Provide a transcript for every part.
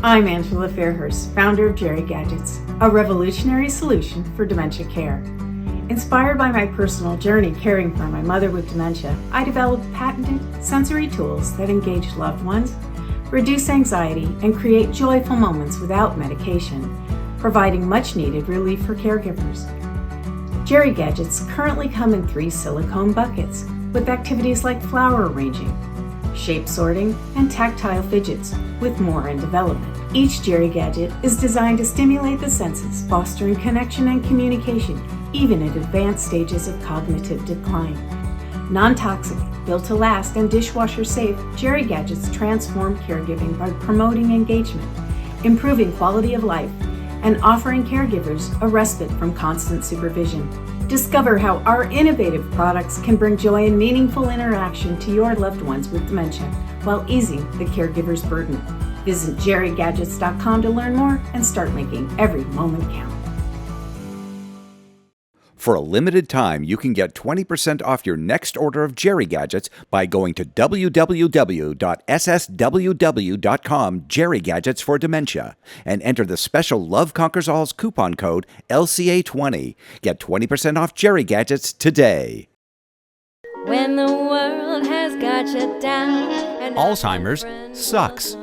I'm Angela Fairhurst, founder of Jerry Gadgets, a revolutionary solution for dementia care. Inspired by my personal journey caring for my mother with dementia, I developed patented sensory tools that engage loved ones, reduce anxiety, and create joyful moments without medication, providing much-needed relief for caregivers. Jerry Gadgets currently come in 3 silicone buckets with activities like flower arranging, shape sorting, and tactile fidgets, with more in development. Each Jerry Gadget is designed to stimulate the senses, fostering connection and communication, even at advanced stages of cognitive decline. Non-toxic, built to last, and dishwasher safe, Jerry Gadgets transform caregiving by promoting engagement, improving quality of life, and offering caregivers a respite from constant supervision. Discover how our innovative products can bring joy and meaningful interaction to your loved ones with dementia while easing the caregiver's burden. Visit jerrygadgets.com to learn more and start making every moment count. For a limited time, you can get 20% off your next order of Jerry Gadgets by going to www.ssww.com Jerry Gadgets for Dementia and enter the special Love Conquers All's coupon code LCA20. Get 20% off Jerry Gadgets today. When the world has got you down. Alzheimer's sucks.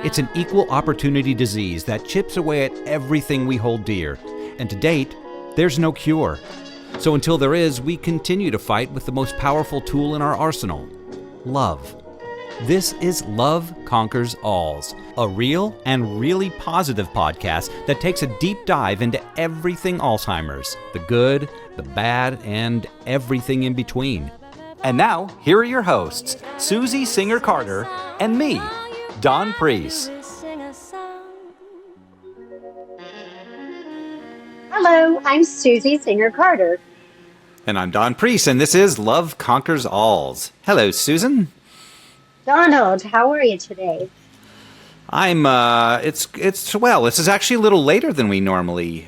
It's an equal opportunity disease that chips away at everything we hold dear. And to date, there's no cure. So until there is, we continue to fight with the most powerful tool in our arsenal, love. This is Love Conquers Alls, a real and really positive podcast that takes a deep dive into everything Alzheimer's, the good, the bad, and everything in between. And now, here are your hosts, Susie Singer-Carter and me, Don Priest. Hello, I'm Susie Singer-Carter. And I'm Don Priest, and this is Love Conquers Alls. Hello, Susan. Donald, how are you today? I'm, well, this is actually a little later than we normally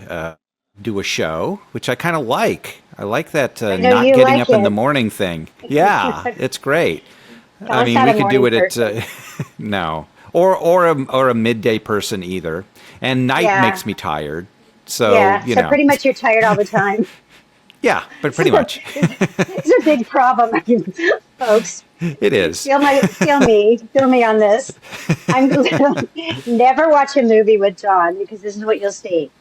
do a show, which I kind of like. I like that not getting up in the morning thing. Yeah, it's great. I mean, we could do it at, no, or a midday person either. And night makes me tired. So, you know. Pretty much you're tired all the time. Yeah, but pretty much. It's a big problem, folks. It is. Feel me on this. I'm going to never watch a movie with John because this is what you'll see.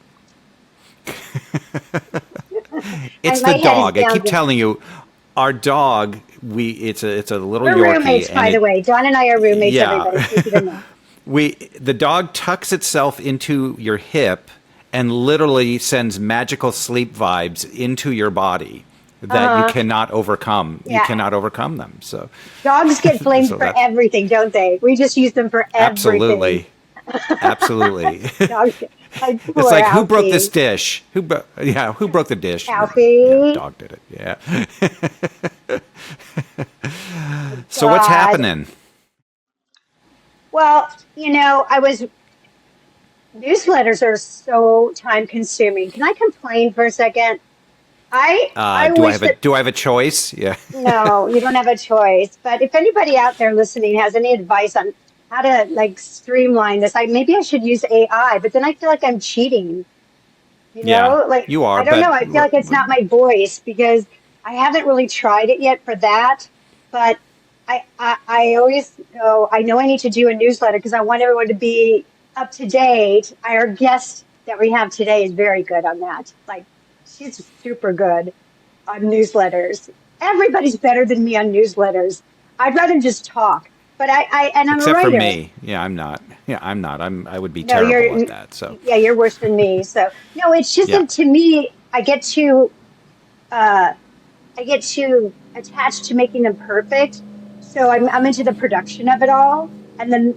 It's the dog. I keep telling you, our dog. It's a little Yorkie. We're roommates, by the way. John and I are roommates. Yeah. Everybody. The dog tucks itself into your hip and literally sends magical sleep vibes into your body that you cannot overcome. Yeah. You cannot overcome them. So dogs get blamed for everything, don't they? We just use them for everything. Absolutely. Dogs, it's like, who broke this dish? Who broke the dish? Alfie. Yeah, dog did it. Yeah. So what's happening? Well, newsletters are so time consuming. Can I complain for a second? Do I have a choice? Yeah. No, you don't have a choice. But if anybody out there listening has any advice on how to streamline this, maybe I should use AI. But then I feel like I'm cheating. You know, you are. I don't know. I feel like it's not my voice because I haven't really tried it yet for that. But I always go. I know I need to do a newsletter because I want everyone to be up to date. Our guest that we have today is very good on that. She's super good on newsletters. Everybody's better than me on newsletters. I'd rather just talk. But I'm Except a writer. for me. Yeah, I'm not. I would be terrible at that. So yeah, you're worse than me. So no, it's just that to me, I get too attached to making them perfect. So I'm into the production of it all. And then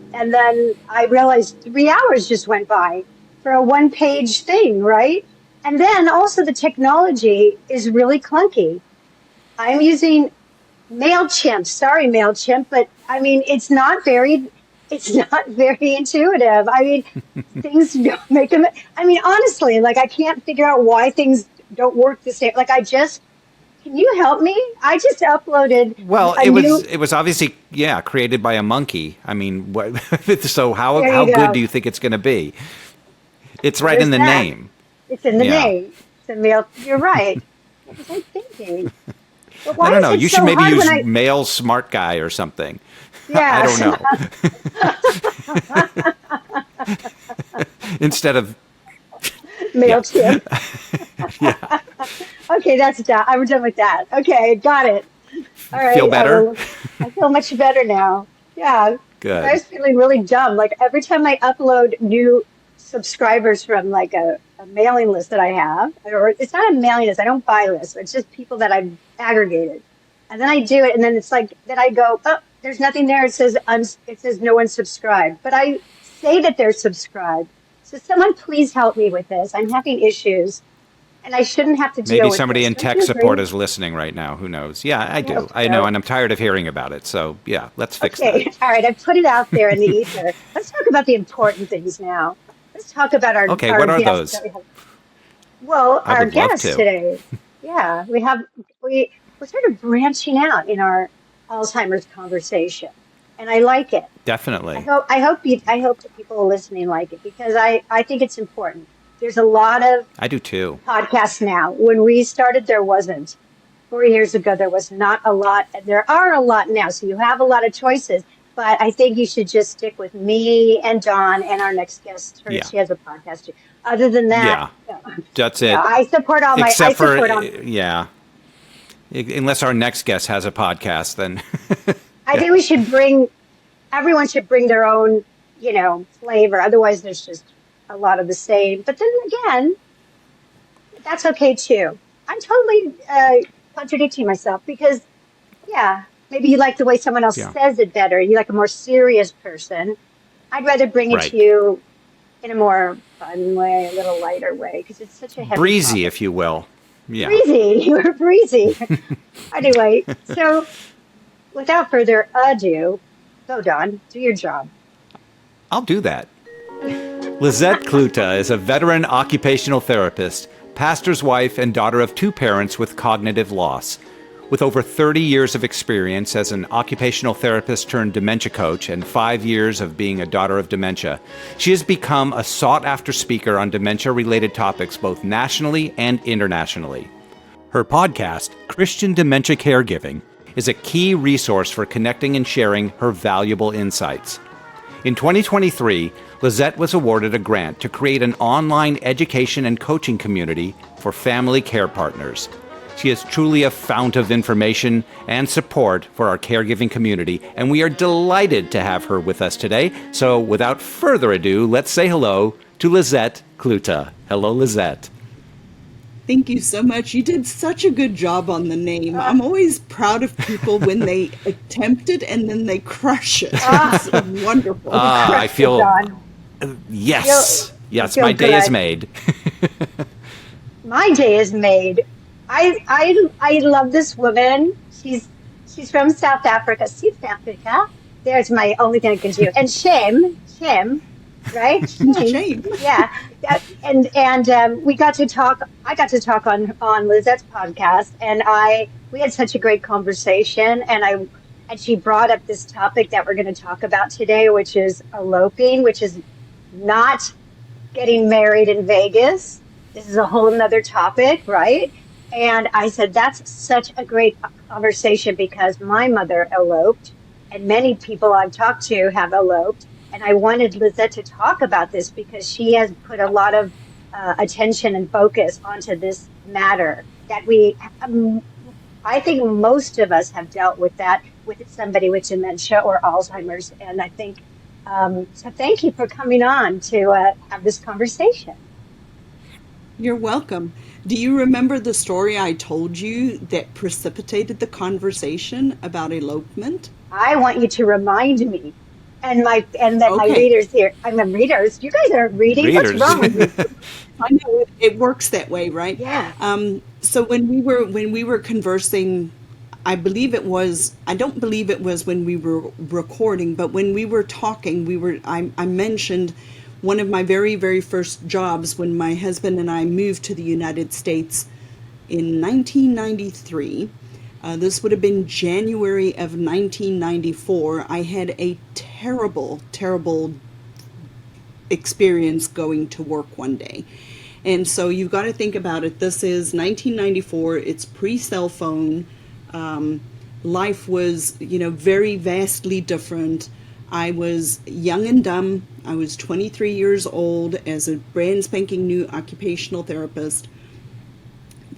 I realized 3 hours just went by for a one-page thing, right? And then also the technology is really clunky. I'm using MailChimp. Sorry, MailChimp, but I mean it's not very intuitive. I mean, things don't make them. I mean, honestly, I can't figure out why things don't work the same. I just Can you help me? I just uploaded. Well, it was obviously created by a monkey. I mean, what, so how good do you think it's going to be? It's right in the name. It's in the name. It's a male. You're right. What was I thinking? But why I don't know. is it You so should maybe hard use when male smart guy or something. Yeah. I don't know. Instead of male too. Yeah. Okay, that's done. I'm done with that. Okay, got it. All right. Feel better? I feel much better now. Yeah. Good. I was feeling really dumb. Like every time I upload new subscribers from like a mailing list that I have, or it's not a mailing list, I don't buy lists, it's just people that I've aggregated. And then I do it, and then it's like, then I go, oh, there's nothing there. It says no one subscribed. But I say that they're subscribed. So someone please help me with this. I'm having issues, and I shouldn't have to deal with Maybe somebody in tech support agree? is listening right now. Who knows? Yeah, I do. So. I know, and I'm tired of hearing about it. So, yeah, let's fix that. All right, I put it out there in the ether. Let's talk about the important things now. Let's talk about our Okay, our what are guests those? Well, I our would love guests to. today. Yeah, we're sort of branching out in our Alzheimer's conversation, and I like it. Definitely. I hope the people listening like it, because I think it's important. There's a lot of I do too. podcasts now. When we started, there wasn't. 4 years ago, there was not a lot, and there are a lot now. So you have a lot of choices. But I think you should just stick with me and Dawn and our next guest. She has a podcast too. Other than that, that's it. I support all Except unless our next guest has a podcast, then I think everyone should bring their own, flavor. Otherwise, there's just a lot of the same. But then again, that's okay too. I'm totally contradicting myself because, maybe you like the way someone else says it better. You like a more serious person. I'd rather bring it to you in a more fun way, a little lighter way, because it's such a heavy breezy, topic. if you will. Yeah. Breezy. You were breezy. Anyway, so without further ado, go, Dawn. Do your job. I'll do that. Lizette Cloete is a veteran occupational therapist, pastor's wife, and daughter of 2 parents with cognitive loss. With over 30 years of experience as an occupational therapist turned dementia coach and 5 years of being a daughter of dementia, she has become a sought-after speaker on dementia-related topics both nationally and internationally. Her podcast, Christian Dementia Caregiving, is a key resource for connecting and sharing her valuable insights. In 2023, Lizette was awarded a grant to create an online education and coaching community for family care partners. She is truly a fount of information and support for our caregiving community, and we are delighted to have her with us today. So without further ado, let's say hello to Lizette Cloete. Hello, Lizette. Thank you so much. You did such a good job on the name. I'm always proud of people when they attempt it and then they crush it. It's wonderful. I feel... Yes. Yes, my day is made. My day is made. I love this woman. She's from South Africa. South Africa. There's my only thing I can do. And Shem, right? Shame. Yeah. And we got to talk. I got to talk on Lizette's podcast, and we had such a great conversation. And she brought up this topic that we're going to talk about today, which is eloping, which is not getting married in Vegas. This is a whole nother topic, right? And I said, that's such a great conversation because my mother eloped and many people I've talked to have eloped. And I wanted Lizette to talk about this because she has put a lot of attention and focus onto this matter that I think most of us have dealt with that with somebody with dementia or Alzheimer's. And I think, so thank you for coming on to have this conversation. You're welcome. Do you remember the story I told you that precipitated the conversation about elopement? I want you to remind me, my readers here. I'm a readers. You guys are reading. What's wrong with you? I know it works that way, right? Yeah. So when we were conversing, I don't believe it was when we were recording, but when we were talking, I mentioned one of my very, very first jobs when my husband and I moved to the United States in 1993, this would have been January of 1994, I had a terrible, terrible experience going to work one day. And so you've got to think about it. This is 1994. It's pre-cell phone. Life was, very vastly different. I was young and dumb. I was 23 years old as a brand spanking new occupational therapist,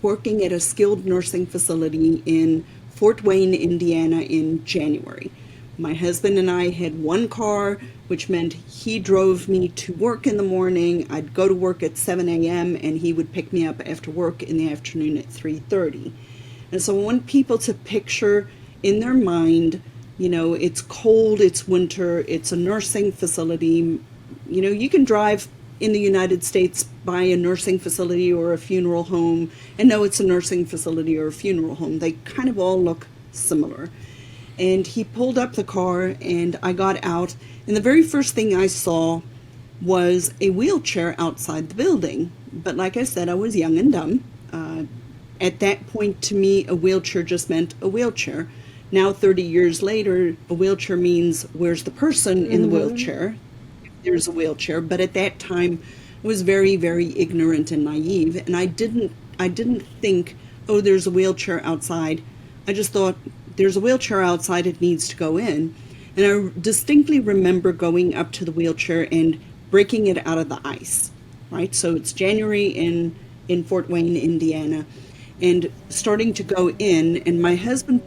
working at a skilled nursing facility in Fort Wayne, Indiana in January. My husband and I had one car, which meant he drove me to work in the morning. I'd go to work at 7 a.m. and he would pick me up after work in the afternoon at 3:30. And so I want people to picture in their mind, it's cold, it's winter, it's a nursing facility. You can drive in the United States by a nursing facility or a funeral home and know it's a nursing facility or a funeral home. They kind of all look similar. And he pulled up the car and I got out, and the very first thing I saw was a wheelchair outside the building. But like I said, I was young and dumb. At that point, to me, a wheelchair just meant a wheelchair. Now, 30 years later, a wheelchair means where's the person in the wheelchair? If there's a wheelchair. But at that time, I was very, very ignorant and naive, and I didn't think, oh, there's a wheelchair outside. I just thought, there's a wheelchair outside, it needs to go in. And I distinctly remember going up to the wheelchair and breaking it out of the ice, right? So it's January in Fort Wayne, Indiana, and starting to go in, and my husband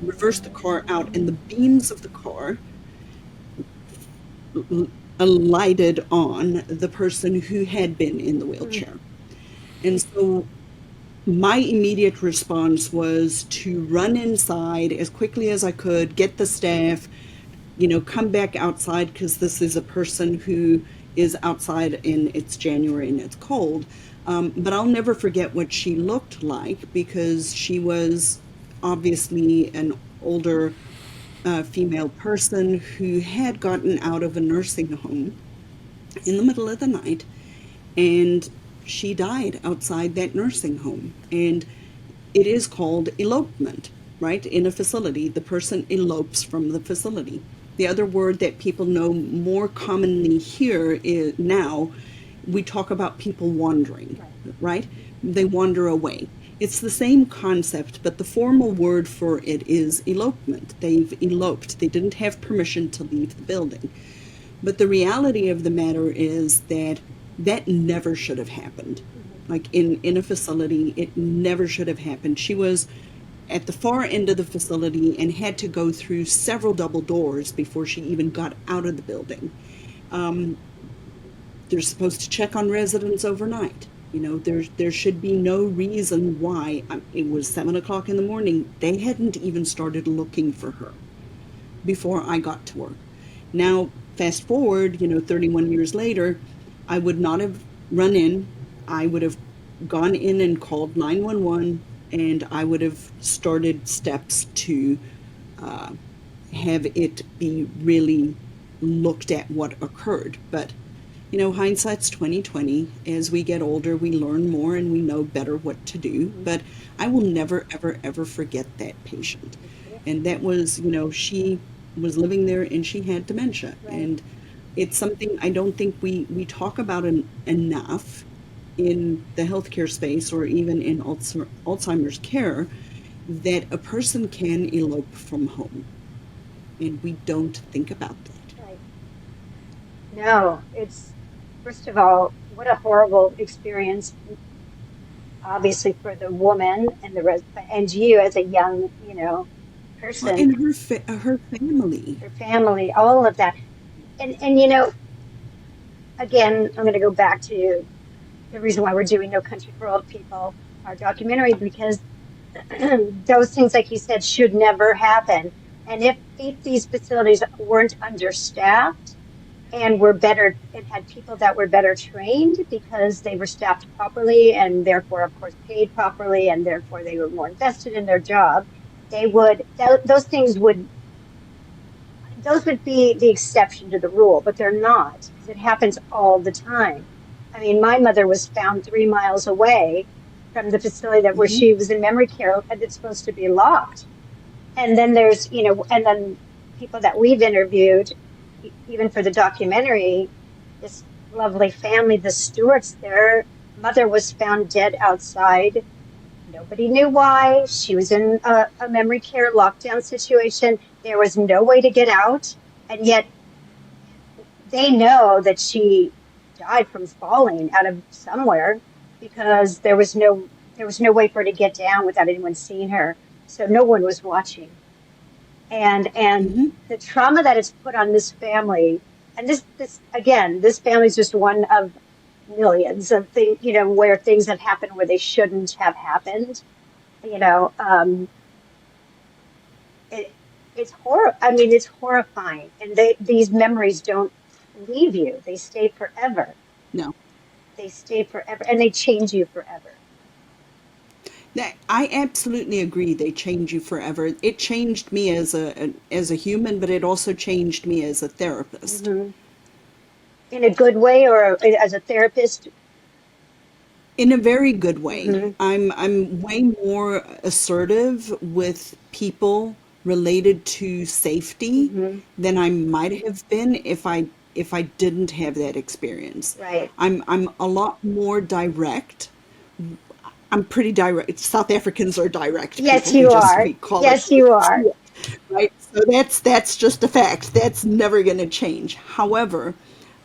reversed the car out, and the beams of the car alighted on the person who had been in the wheelchair. And so my immediate response was to run inside as quickly as I could, get the staff, come back outside, because this is a person who is outside and it's January and it's cold. But I'll never forget what she looked like, because she was obviously an older female person who had gotten out of a nursing home in the middle of the night, and she died outside that nursing home. And it is called elopement, right? In a facility, the person elopes from the facility. The other word that people know more commonly here is now, we talk about people wandering, right? They wander away. It's the same concept, but the formal word for it is elopement. They've eloped. They didn't have permission to leave the building. But the reality of the matter is that never should have happened. Like in a facility, it never should have happened. She was at the far end of the facility and had to go through several double doors before she even got out of the building. They're supposed to check on residents overnight. There should be no reason why. It was 7 o'clock in the morning. They hadn't even started looking for her before I got to work. Now, fast forward, 31 years later, I would not have run in. I would have gone in and called 911, and I would have started steps to have it be really looked at what occurred. But hindsight's 20/20. As we get older, we learn more and we know better what to do. But I will never, ever, ever forget that patient. And that was, she was living there and she had dementia. Right. And it's something I don't think we talk about enough in the healthcare space or even in Alzheimer's care, that a person can elope from home. And we don't think about that. Right. No, it's, first of all, what a horrible experience, obviously, for the woman and and you as a young, person. And her family. Her family, all of that. And again, I'm going to go back to the reason why we're doing No Country for Old People, our documentary, because those things, like you said, should never happen. And if these facilities weren't understaffed and were better, and had people that were better trained because they were staffed properly and therefore, of course, paid properly, and therefore they were more invested in their job, those would be the exception to the rule, but they're not, because it happens all the time. I mean, my mother was found 3 miles away from the facility that where she was in memory care, and it's supposed to be locked. And then there's, and then people that we've interviewed, even for the documentary, this lovely family, the Stewarts, their mother was found dead outside. Nobody knew why. She was in a memory care lockdown situation. There was no way to get out. And yet they know that she died from falling out of somewhere because there was no way for her to get down without anyone seeing her. So no one was watching. And the trauma that it's put on this family, and this again, this family is just one of millions of things, where things have happened where they shouldn't have happened. It's it's horrifying, and these memories don't leave you; they stay forever. No, they stay forever, and they change you forever. I absolutely agree. They change you forever. It changed me as a human, but it also changed me as a therapist. Mm-hmm. In a good way, or as a therapist? In a very good way. Mm-hmm. I'm way more assertive with people related to safety than I might have been if I didn't have that experience. Right. I'm a lot more direct. I'm pretty direct. South Africans are direct. Yes, you are. Yes, you are. Right. So that's just a fact. That's never going to change. However,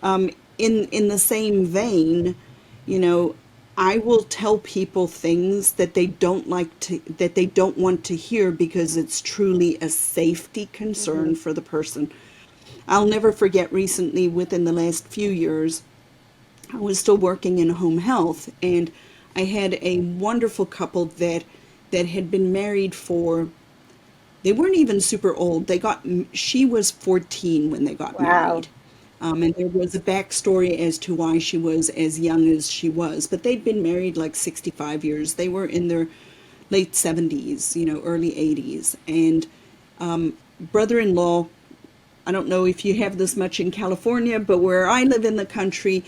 in the same vein, I will tell people things that they don't want to hear because it's truly a safety concern for the person. I'll never forget recently, within the last few years, I was still working in home health, and I had a wonderful couple that had been married for, they weren't even super old. She was 14 when they got married. And there was a backstory as to why she was as young as she was. But they'd been married like 65 years. They were in their late 70s, early 80s. And brother-in-law, I don't know if you have this much in California, but where I live in the country,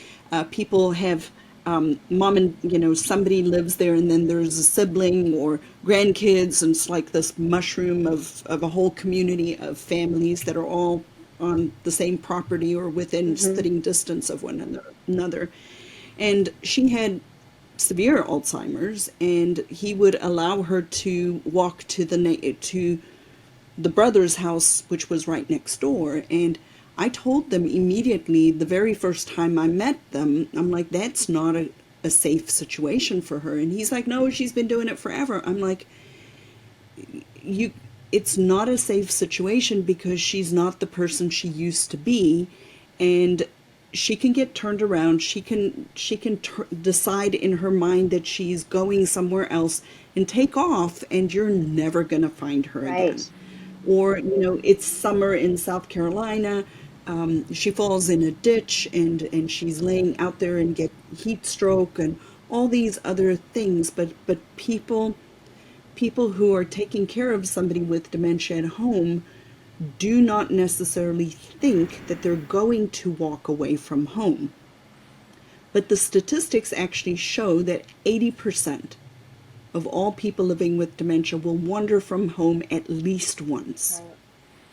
people have mom and, somebody lives there, and then there's a sibling or grandkids, and it's like this mushroom of a whole community of families that are all on the same property or within spitting distance of one another. And she had severe Alzheimer's, and he would allow her to walk to the brother's house, which was right next door. And I told them immediately, the very first time I met them, I'm like, that's not a safe situation for her. And he's like, no, she's been doing it forever. I'm like, it's not a safe situation because she's not the person she used to be, and she can get turned around. She can decide in her mind that she's going somewhere else and take off, and you're never going to find her again. Or, it's summer in South Carolina. She falls in a ditch and she's laying out there and get heat stroke and all these other things. But people who are taking care of somebody with dementia at home do not necessarily think that they're going to walk away from home. But the statistics actually show that 80% of all people living with dementia will wander from home at least once. Right.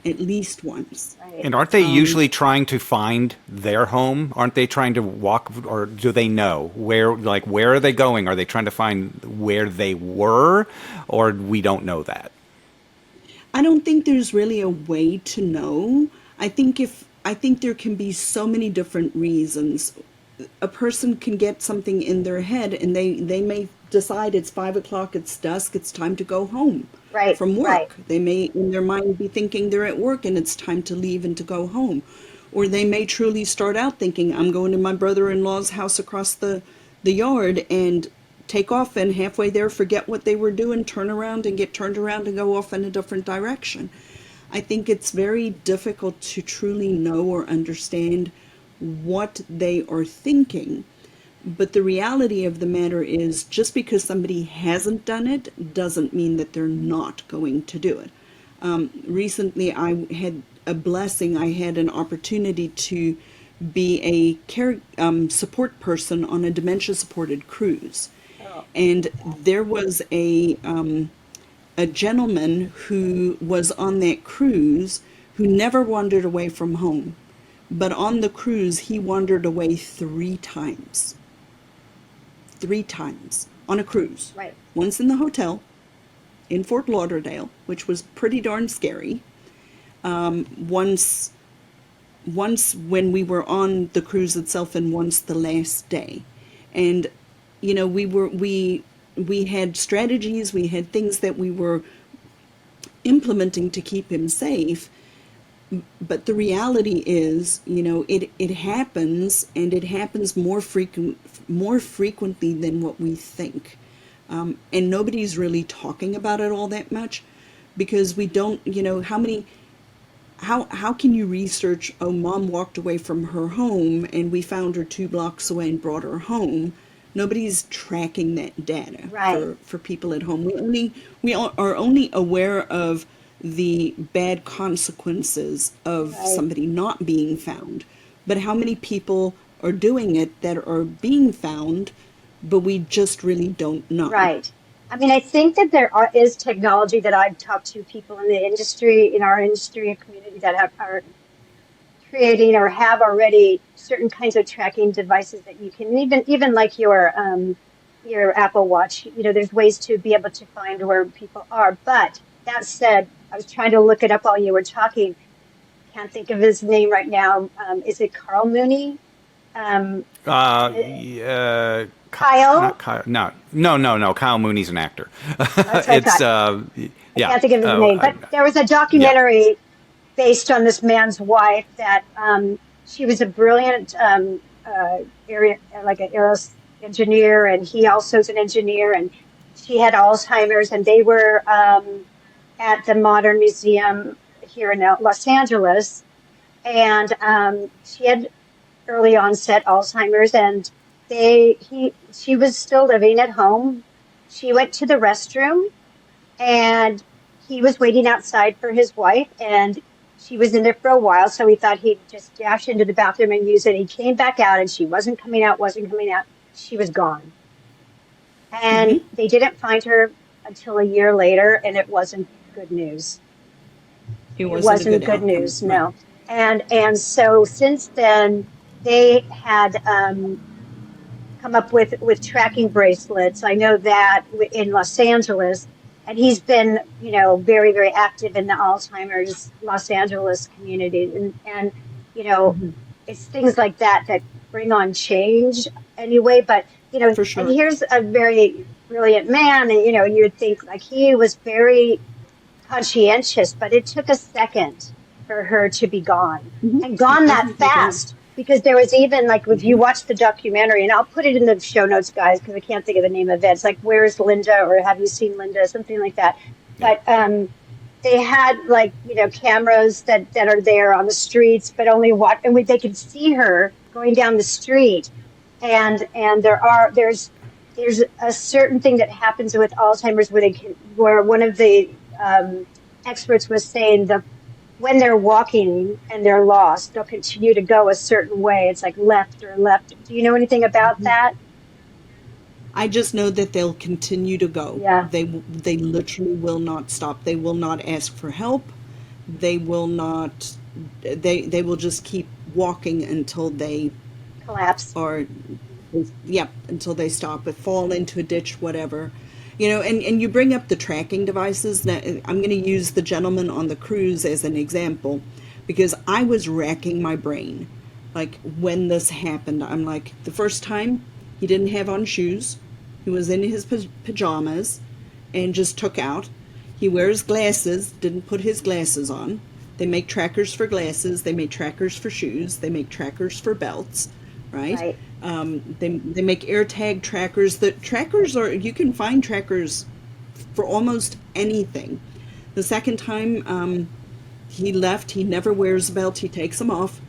At least once. Right. And aren't they usually trying to find their home? Aren't they trying to walk, or do they know where are they going? Are they trying to find where they were, or we don't know that? I don't think there's really a way to know. I think there can be so many different reasons. A person can get something in their head, and they may decide it's 5 o'clock, it's dusk, it's time to go home from work. Right. They may in their mind be thinking they're at work and it's time to leave and to go home. Or they may truly start out thinking, I'm going to my brother-in-law's house across the yard, and take off, and halfway there forget what they were doing, turn around and get turned around and go off in a different direction. I think it's very difficult to truly know or understand what they are thinking. But the reality of the matter is, just because somebody hasn't done it doesn't mean that they're not going to do it. Recently, I had a blessing. I had an opportunity to be a care support person on a dementia-supported cruise. And there was a gentleman who was on that cruise who never wandered away from home. But on the cruise, he wandered away 3 times. 3 times on a cruise. Right. Once in the hotel in Fort Lauderdale, which was pretty darn scary. Once when we were on the cruise itself, and once the last day. And, you know, we had strategies, we had things that we were implementing to keep him safe. But the reality is, you know, it happens, and it happens more frequently than what we think. And nobody's really talking about it all that much, because we don't, you know, how can you research, oh, mom walked away from her home and we found her 2 blocks away and brought her home. Nobody's tracking that data for people at home. We are only aware of the bad consequences of somebody not being found. But how many people are doing it that are being found, but we just really don't know? Right. I mean, I think that is technology that I've talked to people in the industry, in our industry and community, that are creating or have already certain kinds of tracking devices that you can even like your Apple Watch. You know, there's ways to be able to find where people are. But that said, I was trying to look it up while you were talking. Can't think of his name right now. Is it Carl Mooney? Kyle? Not Kyle. No. Kyle Mooney's an actor. It's yeah. I can't think of his name. But there was a documentary based on this man's wife that she was a brilliant aero engineer, and he also is an engineer, and she had Alzheimer's, and they were at the Modern Museum here in Los Angeles, and she had early onset Alzheimer's, and she was still living at home. She went to the restroom, and he was waiting outside for his wife, and she was in there for a while, so he thought he'd just dash into the bathroom and use it. He came back out, and she wasn't coming out. She was gone. And they didn't find her until a year later, and it wasn't good news. It wasn't good news, no. And so since then, they had come up with tracking bracelets. I know that in Los Angeles, and he's been, you know, very, very active in the Alzheimer's Los Angeles community. And you know, it's things like that bring on change anyway. But, you know, For sure. and here's a very brilliant man, and, you know, you'd think like he was very conscientious, but it took a second for her to be gone, and gone that fast. Because there was even, like, if you watch the documentary, and I'll put it in the show notes, guys, because I can't think of the name of it. It's like, Where's Linda? Or Have You Seen Linda? Something like that. But they had, like, you know, cameras that are there on the streets, but only and they could see her going down the street. And there's a certain thing that happens with Alzheimer's where one of the experts was saying when they're walking and they're lost, they'll continue to go a certain way. It's like left. Do you know anything about that? I just know that they'll continue to go. Yeah. They literally will not stop. They will not ask for help. They will not. They will just keep walking until they collapse. Until they stop, fall into a ditch, whatever. You know, and you bring up the tracking devices. Now, I'm going to use the gentleman on the cruise as an example, because I was racking my brain. Like, when this happened, I'm like, the first time, he didn't have on shoes. He was in his pajamas and just took out. He wears glasses, didn't put his glasses on. They make trackers for glasses. They make trackers for shoes. They make trackers for belts, right? They make AirTag trackers. The trackers you can find trackers for almost anything. The second time he left, he never wears a belt. He takes them off.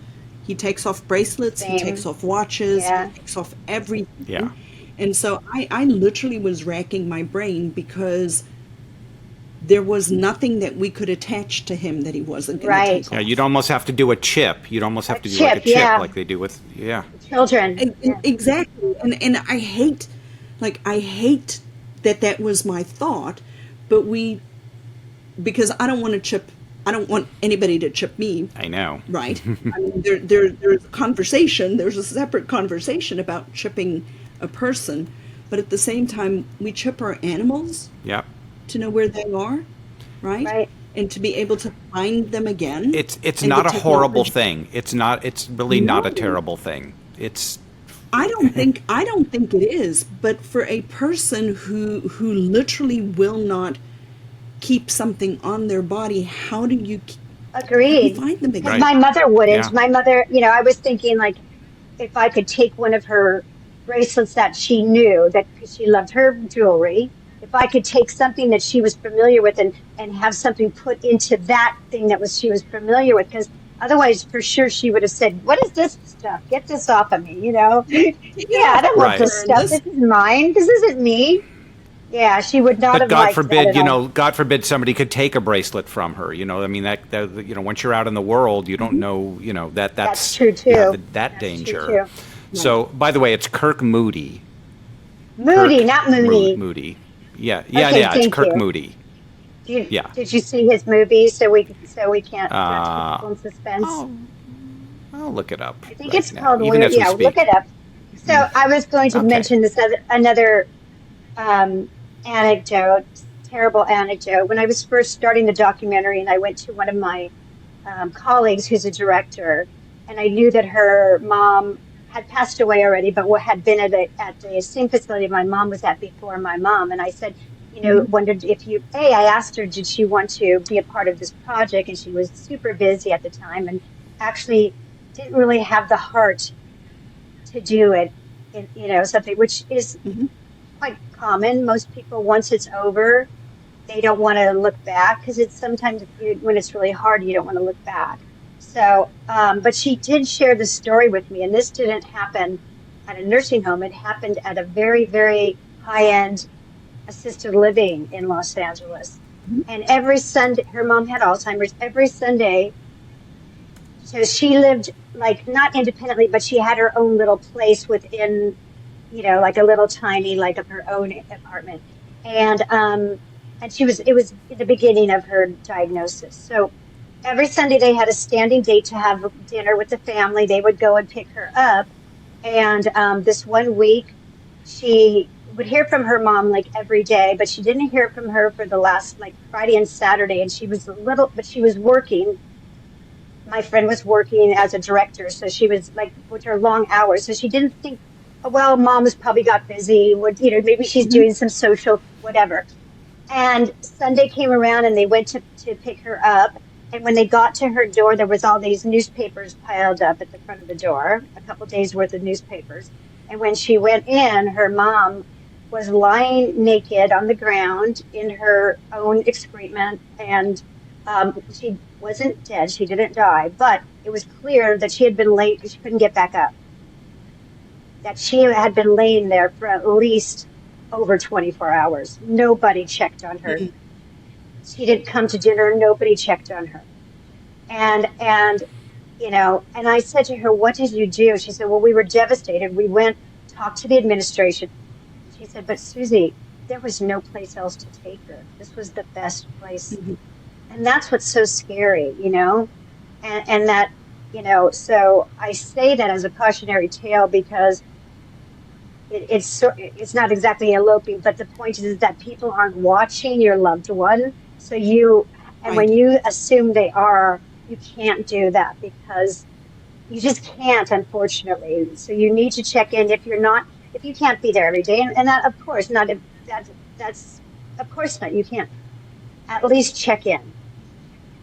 He takes off bracelets. Same. He takes off watches. Yeah. He takes off everything. Yeah. And so I literally was racking my brain, because there was nothing that we could attach to him that he wasn't going to take off. Yeah, you'd almost have to do a chip. You'd almost have to do like a chip, like they do with, children. Exactly. And I hate like, I hate that was my thought, but because I don't want anybody to chip me. I know. Right? I mean, there's a conversation, there's a separate conversation about chipping a person, but at the same time, we chip our animals. Yep. To know where they are, right? Right. And to be able to find them again. It's not a horrible thing. It's really not a terrible thing. I don't think it is, but for a person who literally will not keep something on their body, how do you Agreed. find them again? Because my mother wouldn't. Yeah. My mother, I was thinking, like, if I could take one of her bracelets that she knew, that because she loved her jewelry, if I could take something that she was familiar with and have something put into that thing that she was familiar with, because otherwise, for sure, she would have said, "What is this stuff? Get this off of me," Yeah, I don't want this stuff. This is mine. This isn't me. Yeah, she would not have liked that at all. God forbid somebody could take a bracelet from her. I mean, that once you're out in the world, you don't know, that's true too. That That's danger. true, too. So, by the way, it's Kirk Moody. Moody, not Mooney. Moody. Yeah, Okay, it's thank Kirk you. Moody. Did you see his movie? So we can't judge people in suspense. I'll look it up. I think right it's now, called even Weird. as we Yeah, speak. look it up. So I was going to Okay. mention this another anecdote, terrible anecdote. When I was first starting the documentary, and I went to one of my colleagues who's a director, and I knew that her mom had passed away already, but had been at the same facility my mom was at before my mom. And I said, wondered if I asked her, did she want to be a part of this project? And she was super busy at the time and actually didn't really have the heart to do it, something which is quite common. Most people, once it's over, they don't want to look back, because it's sometimes when it's really hard, you don't want to look back. So, but she did share the story with me, and this didn't happen at a nursing home. It happened at a very, very high-end assisted living in Los Angeles. And every Sunday, her mom had Alzheimer's. Every Sunday, so she lived, like, not independently, but she had her own little place within, like a little tiny, like, of her own apartment. And it was the beginning of her diagnosis. So every Sunday they had a standing date to have dinner with the family. They would go and pick her up. And this one week, she would hear from her mom like every day, but she didn't hear from her for the last, like, Friday and Saturday. And she was but she was working. My friend was working as a director, so she was, like, with her long hours. So she didn't think, oh, well, mom has probably got busy. Maybe she's doing some social whatever. And Sunday came around, and they went to pick her up. And when they got to her door, there was all these newspapers piled up at the front of the door, a couple days worth of newspapers. And when she went in, her mom was lying naked on the ground in her own excrement. And she wasn't dead. She didn't die. But it was clear that she had been late because she couldn't get back up. That she had been laying there for at least over 24 hours. Nobody checked on her. She didn't come to dinner. Nobody checked on her. And I said to her, what did you do? She said, well, we were devastated. We went, talked to the administration. She said, but Susie, there was no place else to take her. This was the best place. And that's what's so scary, and that, so I say that as a cautionary tale because it's not exactly eloping, but the point is that people aren't watching your loved one. So when you assume they are, you can't do that because you just can't, unfortunately. So you need to check in if you can't be there every day. And that, of course, that's of course not. You can't. At least check in.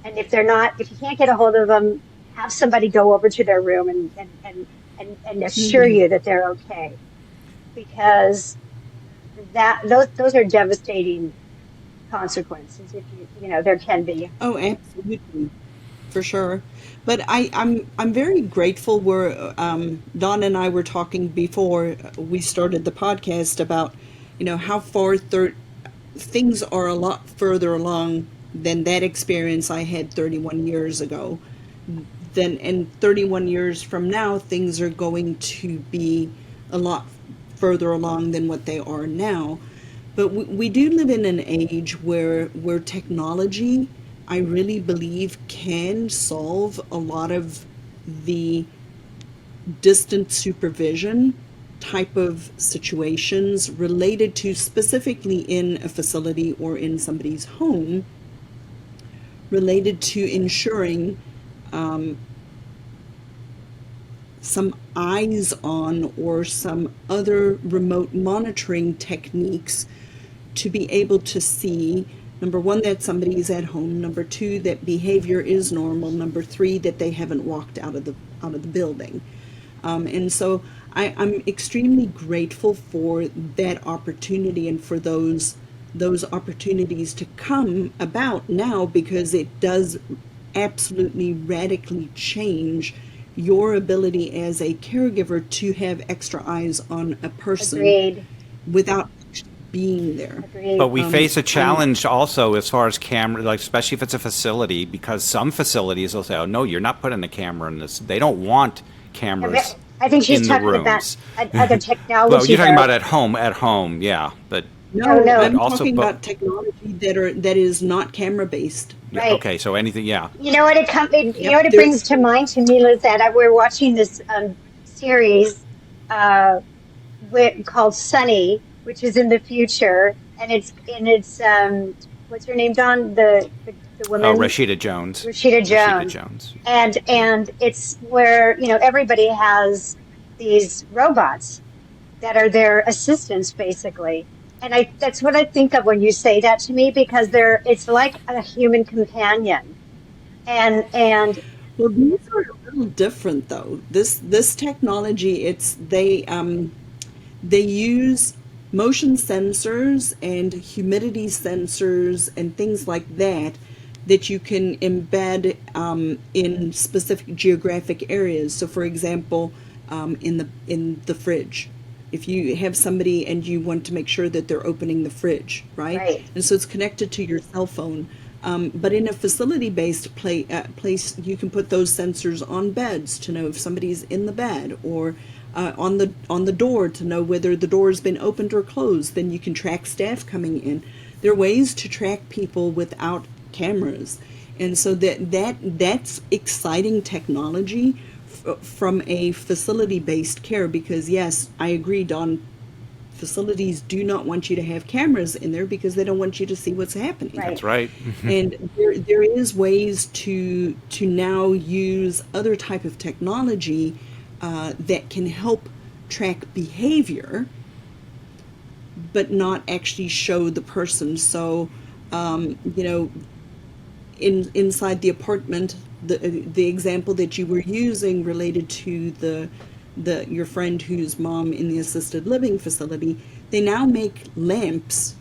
And if you can't get a hold of them, have somebody go over to their room and assure you that they're okay. Because those are devastating consequences. If there can be. Oh, absolutely, for sure. But I'm very grateful. Where Dawn and I were talking before we started the podcast about how far things are a lot further along than that experience I had 31 years ago. Then, and 31 years from now, things are going to be a lot further along than what they are now. But we do live in an age where technology, I really believe, can solve a lot of the distant supervision type of situations related to, specifically in a facility or in somebody's home, related to ensuring some eyes on or some other remote monitoring techniques to be able to see, number one, that somebody is at home, number two, that behavior is normal, number three, that they haven't walked out of the building. And so I'm extremely grateful for that opportunity and for those opportunities to come about now, because it does absolutely radically change your ability as a caregiver to have extra eyes on a person. Agreed. Without being there. Agreed. But we face a challenge also as far as camera, like especially if it's a facility, because some facilities will say, "Oh no, you're not putting a camera in this." They don't want cameras. I think she's in the talking rooms. about other technology. Well, you're talking about at home, yeah. But No, I'm also- talking about technology that is not camera based. yeah, Right. okay, so anything, yeah. You know what it Yep, brings to mind to me, Lizette? We're watching this series called Sunny, which is in the future, and it's what's her name, Dawn? The woman. Oh, Rashida Jones. Rashida Jones. And it's where, everybody has these robots that are their assistants, basically. And that's what I think of when you say that to me, because it's like a human companion. And Well, these are a little different though. This technology, they use motion sensors and humidity sensors and things like that you can embed in specific geographic areas. So, for example, in the fridge, if you have somebody and you want to make sure that they're opening the fridge, right? And so it's connected to your cell phone. But in a facility-based place, you can put those sensors on beds to know if somebody's in the bed, or on the door to know whether the door has been opened or closed. Then you can track staff coming in. There are ways to track people without cameras, and so that's exciting technology from a facility-based care. Because yes, I agree, Dawn, facilities do not want you to have cameras in there because they don't want you to see what's happening. Right. That's right. And there is ways to now use other type of technology that can help track behavior, but not actually show the person. So, inside the apartment, the example that you were using related to your friend whose mom in the assisted living facility, they now make lamps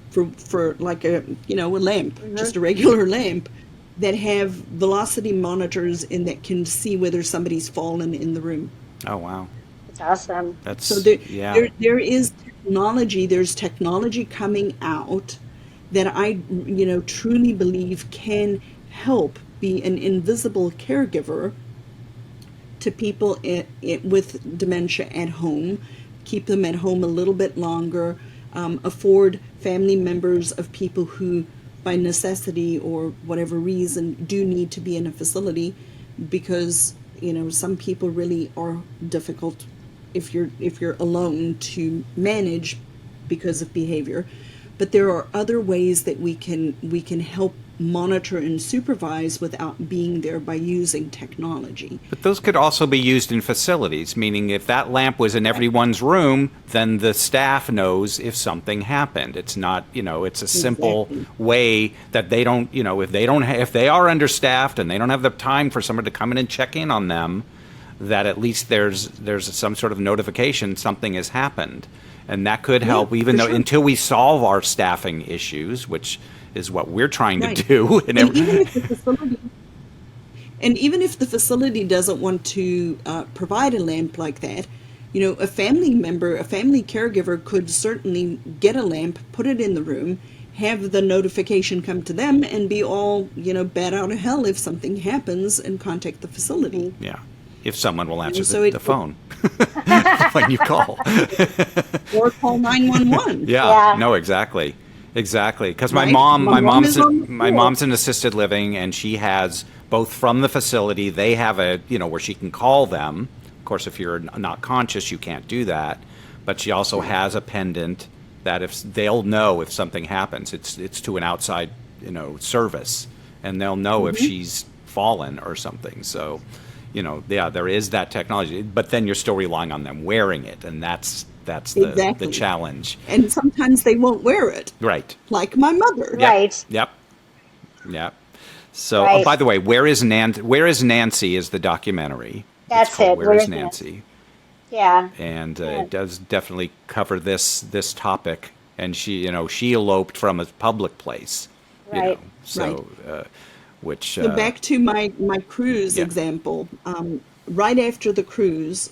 for like a lamp, just a regular lamp, that have velocity monitors and that can see whether somebody's fallen in the room. Oh, wow. it's awesome. That's, So yeah. there is technology. There's technology coming out that I truly believe can help be an invisible caregiver to people with dementia at home, keep them at home a little bit longer, afford family members of people who by necessity or whatever reason do need to be in a facility, because some people really are difficult if you're alone to manage because of behavior. But there are other ways that we can help monitor and supervise without being there by using technology. But those could also be used in facilities, meaning if that lamp was in everyone's room, then the staff knows if something happened. It's not, it's a simple way that they don't, if they are understaffed and they don't have the time for someone to come in and check in on them, that at least there's some sort of notification something has happened. And that could help, even though until we solve our staffing issues, which is what we're trying to do. And even if the facility doesn't want to provide a lamp like that, a family member, a family caregiver could certainly get a lamp, put it in the room, have the notification come to them, and be all, bat out of hell if something happens, and contact the facility. Yeah. if someone will answer so the phone when you call. Or call 911. Yeah, no, exactly. Because my Right? mom's in assisted living, and she has both from the facility. They have where she can call them. Of course, if you're not conscious, you can't do that. But she also has a pendant that if they'll know if something happens, it's to an outside service, and they'll know if she's fallen or something. So, there is that technology, but then you're still relying on them wearing it, and that's the challenge. And sometimes they won't wear it. Right. Like my mother. Yep. Right. Yep. So, Right. by the way, Where is Nancy is the documentary. That's it. Where is Nancy? Yeah. And it does definitely cover this topic. And she eloped from a public place. Right. Which So back to my cruise example. Right after the cruise,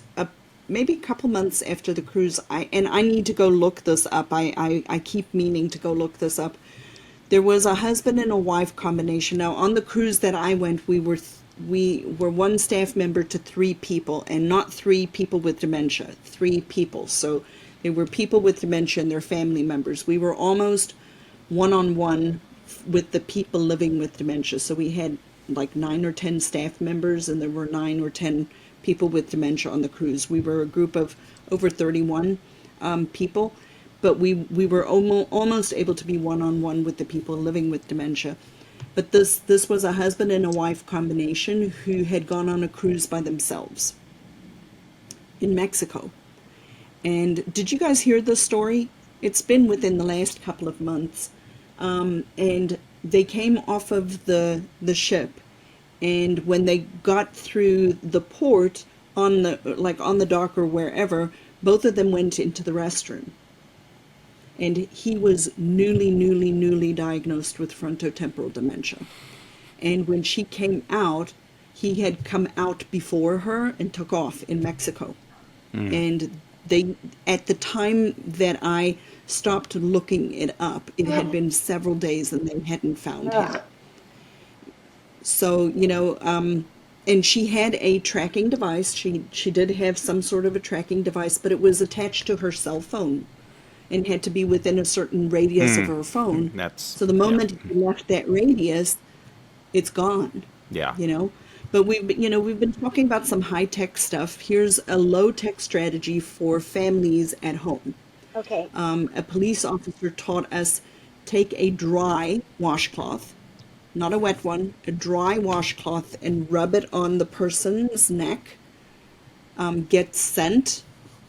maybe a couple months after the cruise, I need to go look this up. I keep meaning to go look this up. There was a husband and a wife combination. Now, on the cruise that I went, we were one staff member to 3 people, and not 3 people with dementia, 3 people. So they were people with dementia and their family members. We were almost one-on-one with the people living with dementia. So we had like 9 or 10 staff members, and there were 9 or 10 people with dementia on the cruise. We were a group of over 31 people, but we were almost able to be one-on-one with the people living with dementia. But this was a husband and a wife combination who had gone on a cruise by themselves in Mexico. And did you guys hear this story? It's been within the last couple of months. And they came off of the ship, and when they got through the port on the dock or wherever, both of them went into the restroom. And he was newly diagnosed with frontotemporal dementia. And when she came out, he had come out before her and took off in Mexico. And they, at the time that I stopped looking it up, it had been several days and they hadn't found him. So, and she had a tracking device. She did have some sort of a tracking device, but it was attached to her cell phone and had to be within a certain radius of her phone. So the moment he left that radius, it's gone. Yeah. But we've been talking about some high-tech stuff. Here's a low-tech strategy for families at home. Okay. A police officer taught us, take a dry washcloth, not a wet one, a dry washcloth, and rub it on the person's neck. Get scent,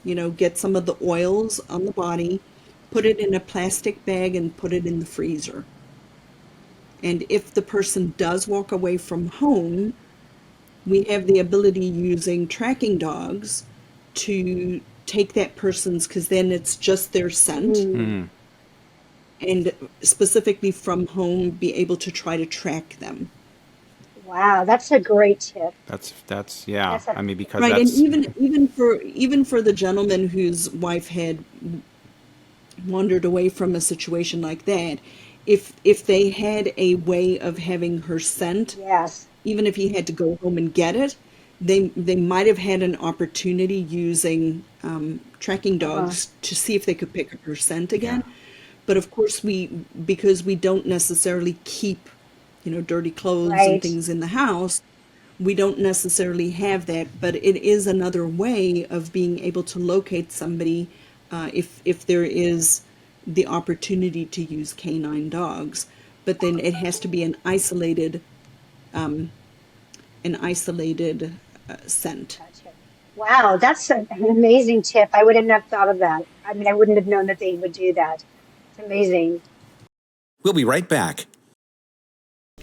get some of the oils on the body, put it in a plastic bag and put it in the freezer. And if the person does walk away from home, we have the ability using tracking dogs to take that person's, because then it's just their scent. And specifically from home, be able to try to track them. Wow, that's a great tip. That's I mean, because right, that's... and even for the gentleman whose wife had wandered away from a situation like that, if they had a way of having her scent, Yes. even if he had to go home and get it, they might have had an opportunity using tracking dogs to see if they could pick up her scent again. But of course, because we don't necessarily keep, dirty clothes and things in the house, we don't necessarily have that. But it is another way of being able to locate somebody if there is the opportunity to use canine dogs. But then it has to be an isolated scent. Wow, that's an amazing tip. I wouldn't have thought of that. I mean, I wouldn't have known that they would do that. It's amazing. We'll be right back.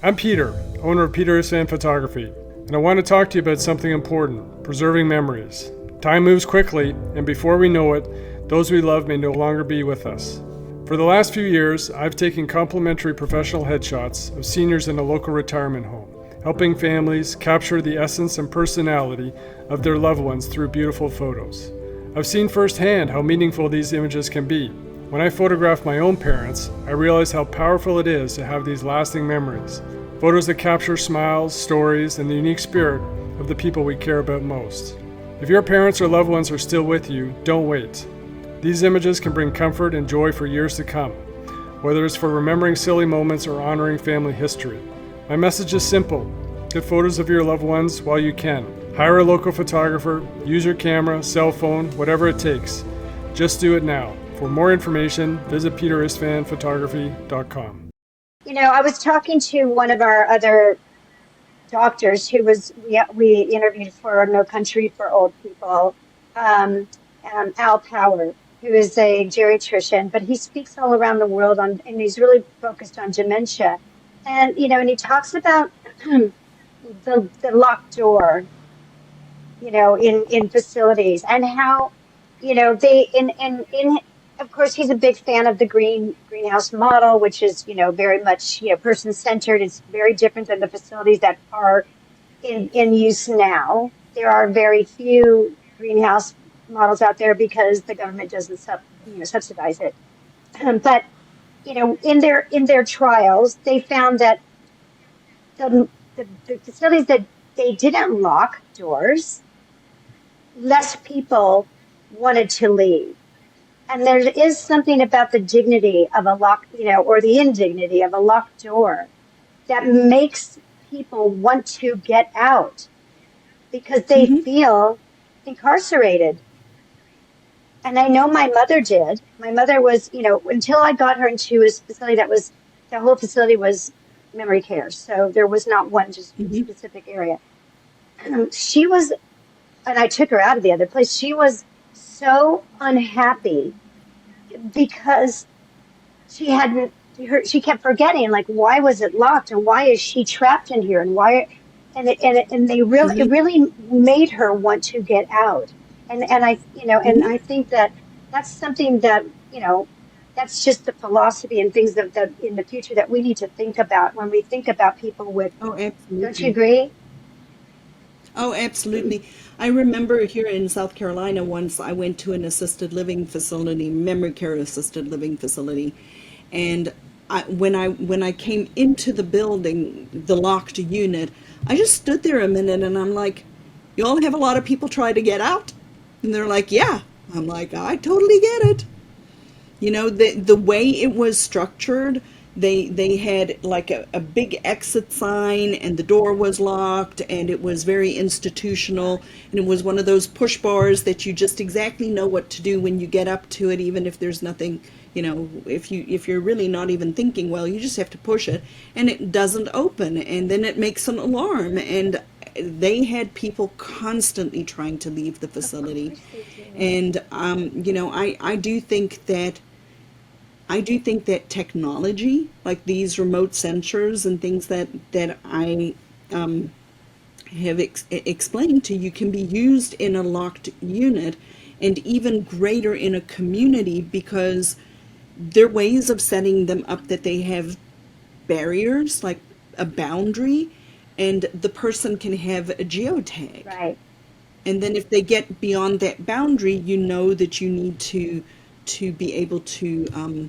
I'm Peter, owner of Peter's Fan Photography, and I want to talk to you about something important, preserving memories. Time moves quickly, and before we know it, those we love may no longer be with us. For the last few years, I've taken complimentary professional headshots of seniors in a local retirement home, helping families capture the essence and personality of their loved ones through beautiful photos. I've seen firsthand how meaningful these images can be. When I photographed my own parents, I realized how powerful it is to have these lasting memories. Photos that capture smiles, stories, and the unique spirit of the people we care about most. If your parents or loved ones are still with you, don't wait. These images can bring comfort and joy for years to come, whether it's for remembering silly moments or honoring family history. My message is simple. Get photos of your loved ones while you can. Hire a local photographer, use your camera, cell phone, whatever it takes. Just do it now. For more information, visit peterisfanphotography.com. I was talking to one of our other doctors who we interviewed for No Country for Old People, Al Power, who is a geriatrician, but he speaks all around the world and he's really focused on dementia. And, and he talks about the locked door, in facilities and how, they, of course, he's a big fan of the greenhouse model, which is, very much, person-centered. It's very different than the facilities that are in use now. There are very few greenhouse models out there because the government doesn't subsidize it. But, in their trials, they found that the facilities that they didn't lock doors, less people wanted to leave. And there is something about the dignity of a locked, or the indignity of a locked door that makes people want to get out because they feel incarcerated. And I know my mother did. My mother was, until I got her into a facility the whole facility was memory care. So there was not one just specific area. She was, and I took her out of the other place. She was so unhappy because she kept forgetting, like, why was it locked and why is she trapped in here and why, and they really, it really made her want to get out. And I, and I think that that's something that, that's just the philosophy and things that in the future that we need to think about when we think about people with, absolutely. Don't you agree? Oh, absolutely. I remember here in South Carolina, once I went to an assisted living facility, memory care assisted living facility. And when I came into the building, the locked unit, I just stood there a minute and I'm like, you all have a lot of people try to get out? And they're like, yeah. I'm like, I totally get it. The way it was structured, they had like a big exit sign and the door was locked and it was very institutional and it was one of those push bars that you just exactly know what to do when you get up to it, even if there's nothing, if you're really not even thinking well, you just have to push it and it doesn't open and then it makes an alarm. And they had people constantly trying to leave the facility. And I do think that technology, like these remote sensors and things that I have explained to you, can be used in a locked unit and even greater in a community because there are ways of setting them up that they have barriers, like a boundary, and the person can have a geotag. Right. And then if they get beyond that boundary, that you need to be able to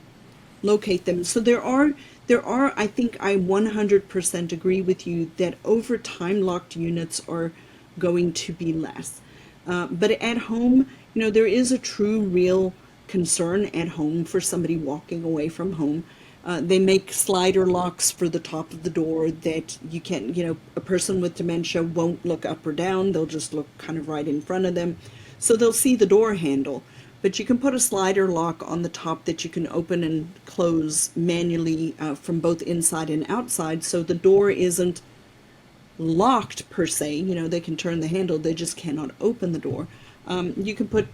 locate them. So there are, I think I 100% agree with you that over time locked units are going to be less. But at home, there is a true, real concern at home for somebody walking away from home. They make slider locks for the top of the door that you can't, a person with dementia won't look up or down. They'll just look kind of right in front of them. So they'll see the door handle. But you can put a slider lock on the top that you can open and close manually from both inside and outside. So the door isn't locked per se. They can turn the handle. They just cannot open the door. You can put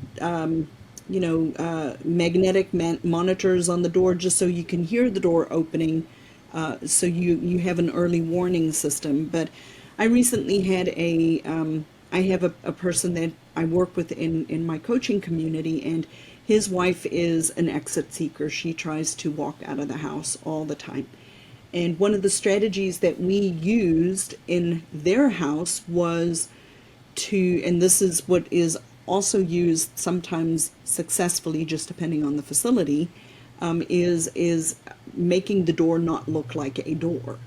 magnetic monitors on the door just so you can hear the door opening, so you have an early warning system. But I recently had I have a person that I work with in my coaching community, and his wife is an exit seeker. She tries to walk out of the house all the time. And one of the strategies that we used in their house was and this is what is also used sometimes successfully, just depending on the facility, is making the door not look like a door.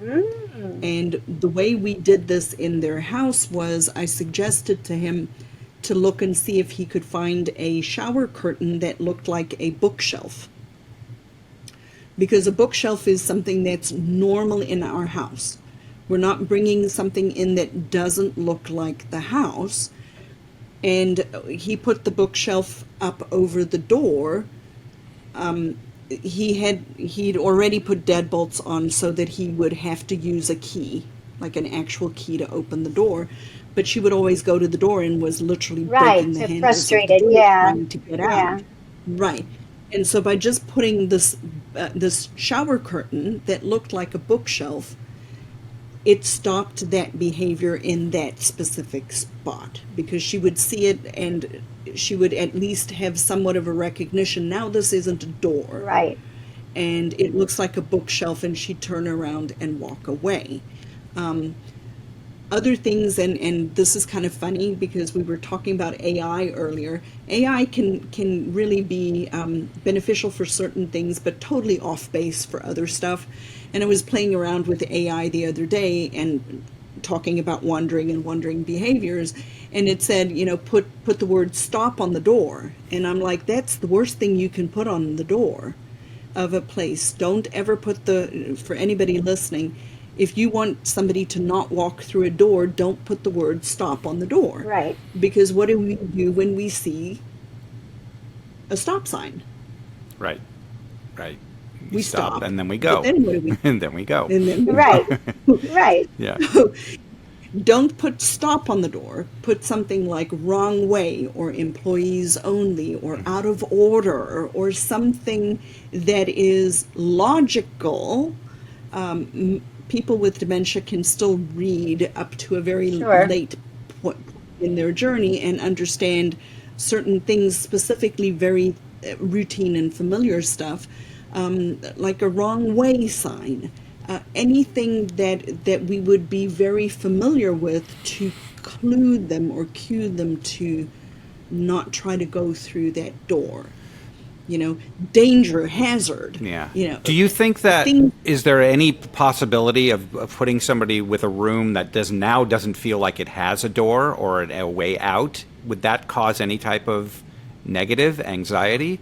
And the way we did this in their house was I suggested to him to look and see if he could find a shower curtain that looked like a bookshelf. Because a bookshelf is something that's normal in our house. We're not bringing something in that doesn't look like the house. And he put the bookshelf up over the door. He'd already put deadbolts on so that he would have to use a key, like an actual key to open the door. But she would always go to the door and was literally breaking the handles frustrated, of the door, yeah, trying to get out. Right. And so by just putting this shower curtain that looked like a bookshelf, it stopped that behavior in that specific spot, because she would see it and she would at least have somewhat of a recognition. Now this isn't a door. Right. And it looks like a bookshelf, and she'd turn around and walk away. Other things, and this is kind of funny because we were talking about AI earlier. AI can really be beneficial for certain things, but totally off base for other stuff. And I was playing around with AI the other day and talking about wandering behaviors, and it said, put the word stop on the door. And I'm like, that's the worst thing you can put on the door of a place. Don't ever put for anybody listening, if you want somebody to not walk through a door, don't put the word stop on the door. Right. Because what do we do when we see a stop sign? Right. We stop, and then we go. But then what do we do? And then we go. And then Right. Yeah. Don't put stop on the door. Put something like wrong way or employees only or out of order or something that is logical. People with dementia can still read up to a very late point in their journey and understand certain things, specifically very routine and familiar stuff, like a wrong way sign. Anything that we would be very familiar with to clue them or cue them to not try to go through that door. Danger, hazard. Yeah. Do you think that is there any possibility of putting somebody with a room that doesn't feel like it has a door or a way out? Would that cause any type of negative anxiety?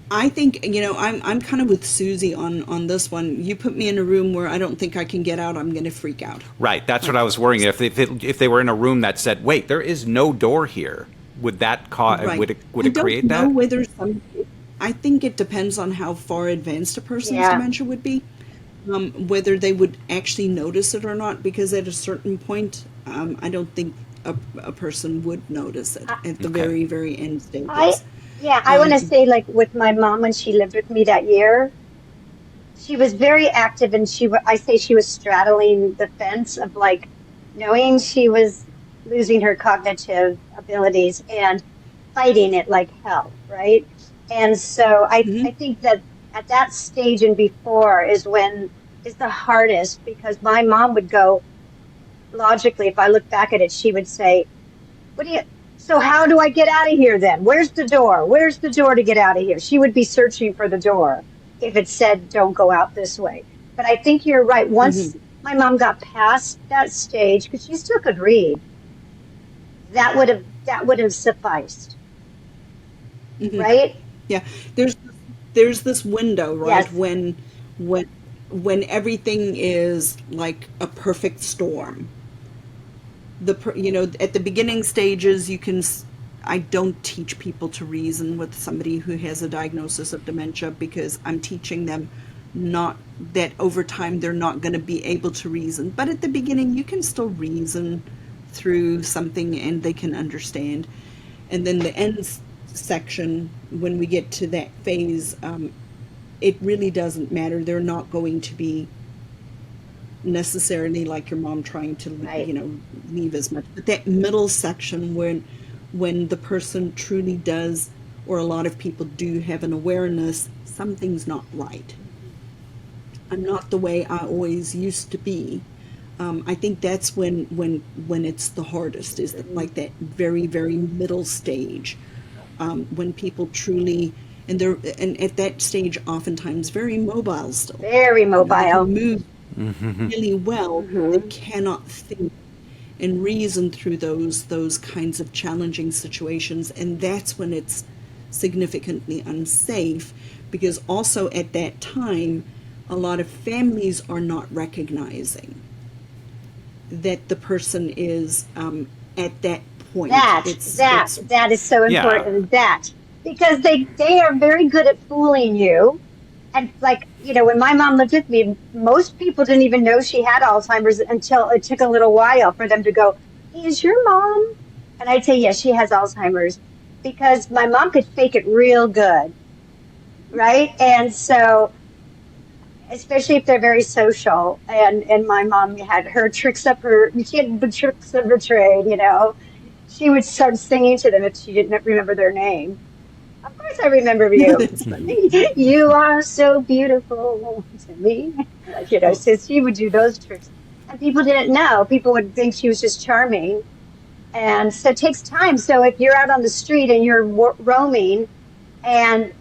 I think, I'm kind of with Susie on this one. You put me in a room where I don't think I can get out, I'm going to freak out. Right. That's what I was worrying. If they were in a room that said, wait, there is no door here, would that cause, would it create that? I don't know whether I think it depends on how far advanced a person's dementia would be, whether they would actually notice it or not, because at a certain point, I don't think a person would notice it at the very, very end stages. I want to say, like with my mom when she lived with me that year, she was very active, and I say she was straddling the fence of like knowing she was losing her cognitive abilities and fighting it like hell, right? And so I think that at that stage and before is the hardest, because my mom would go, logically, if I look back at it, she would say, so how do I get out of here then? Where's the door? Where's the door to get out of here? She would be searching for the door if it said, don't go out this way. But I think you're right. Once my mom got past that stage, because she still could read, that would have sufficed. Right? Yeah. There's this window, right? Yes. When everything is like a perfect storm. At the beginning stages, I don't teach people to reason with somebody who has a diagnosis of dementia, because I'm teaching them not that over time they're not going to be able to reason. But at the beginning, you can still reason through something and they can understand. And then the end section, when we get to that phase, it really doesn't matter. They're not going to be necessarily like your mom trying to leave as much, but that middle section when the person truly does, or a lot of people do have an awareness, something's not right. I'm not the way I always used to be. I think that's when it's the hardest, is like that very, very middle stage, when people truly, and at that stage oftentimes very mobile still. Very mobile. They can move really well, they cannot think and reason through those kinds of challenging situations, and that's when it's significantly unsafe, because also at that time a lot of families are not recognizing that the person is at that point. That is so important. That, because they are very good at fooling you. And like, when my mom lived with me, most people didn't even know she had Alzheimer's until it took a little while for them to go, "Hey, is your mom?" And I'd say, "Yes, she has Alzheimer's," because my mom could fake it real good, right? And so, especially if they're very social, and my mom had her tricks up her, she had the tricks of her trade, She would start singing to them if she didn't remember their name. Of course I remember you. You are so beautiful to me. So she would do those tricks. And people didn't know. People would think she was just charming. And so it takes time. So if you're out on the street and you're roaming, and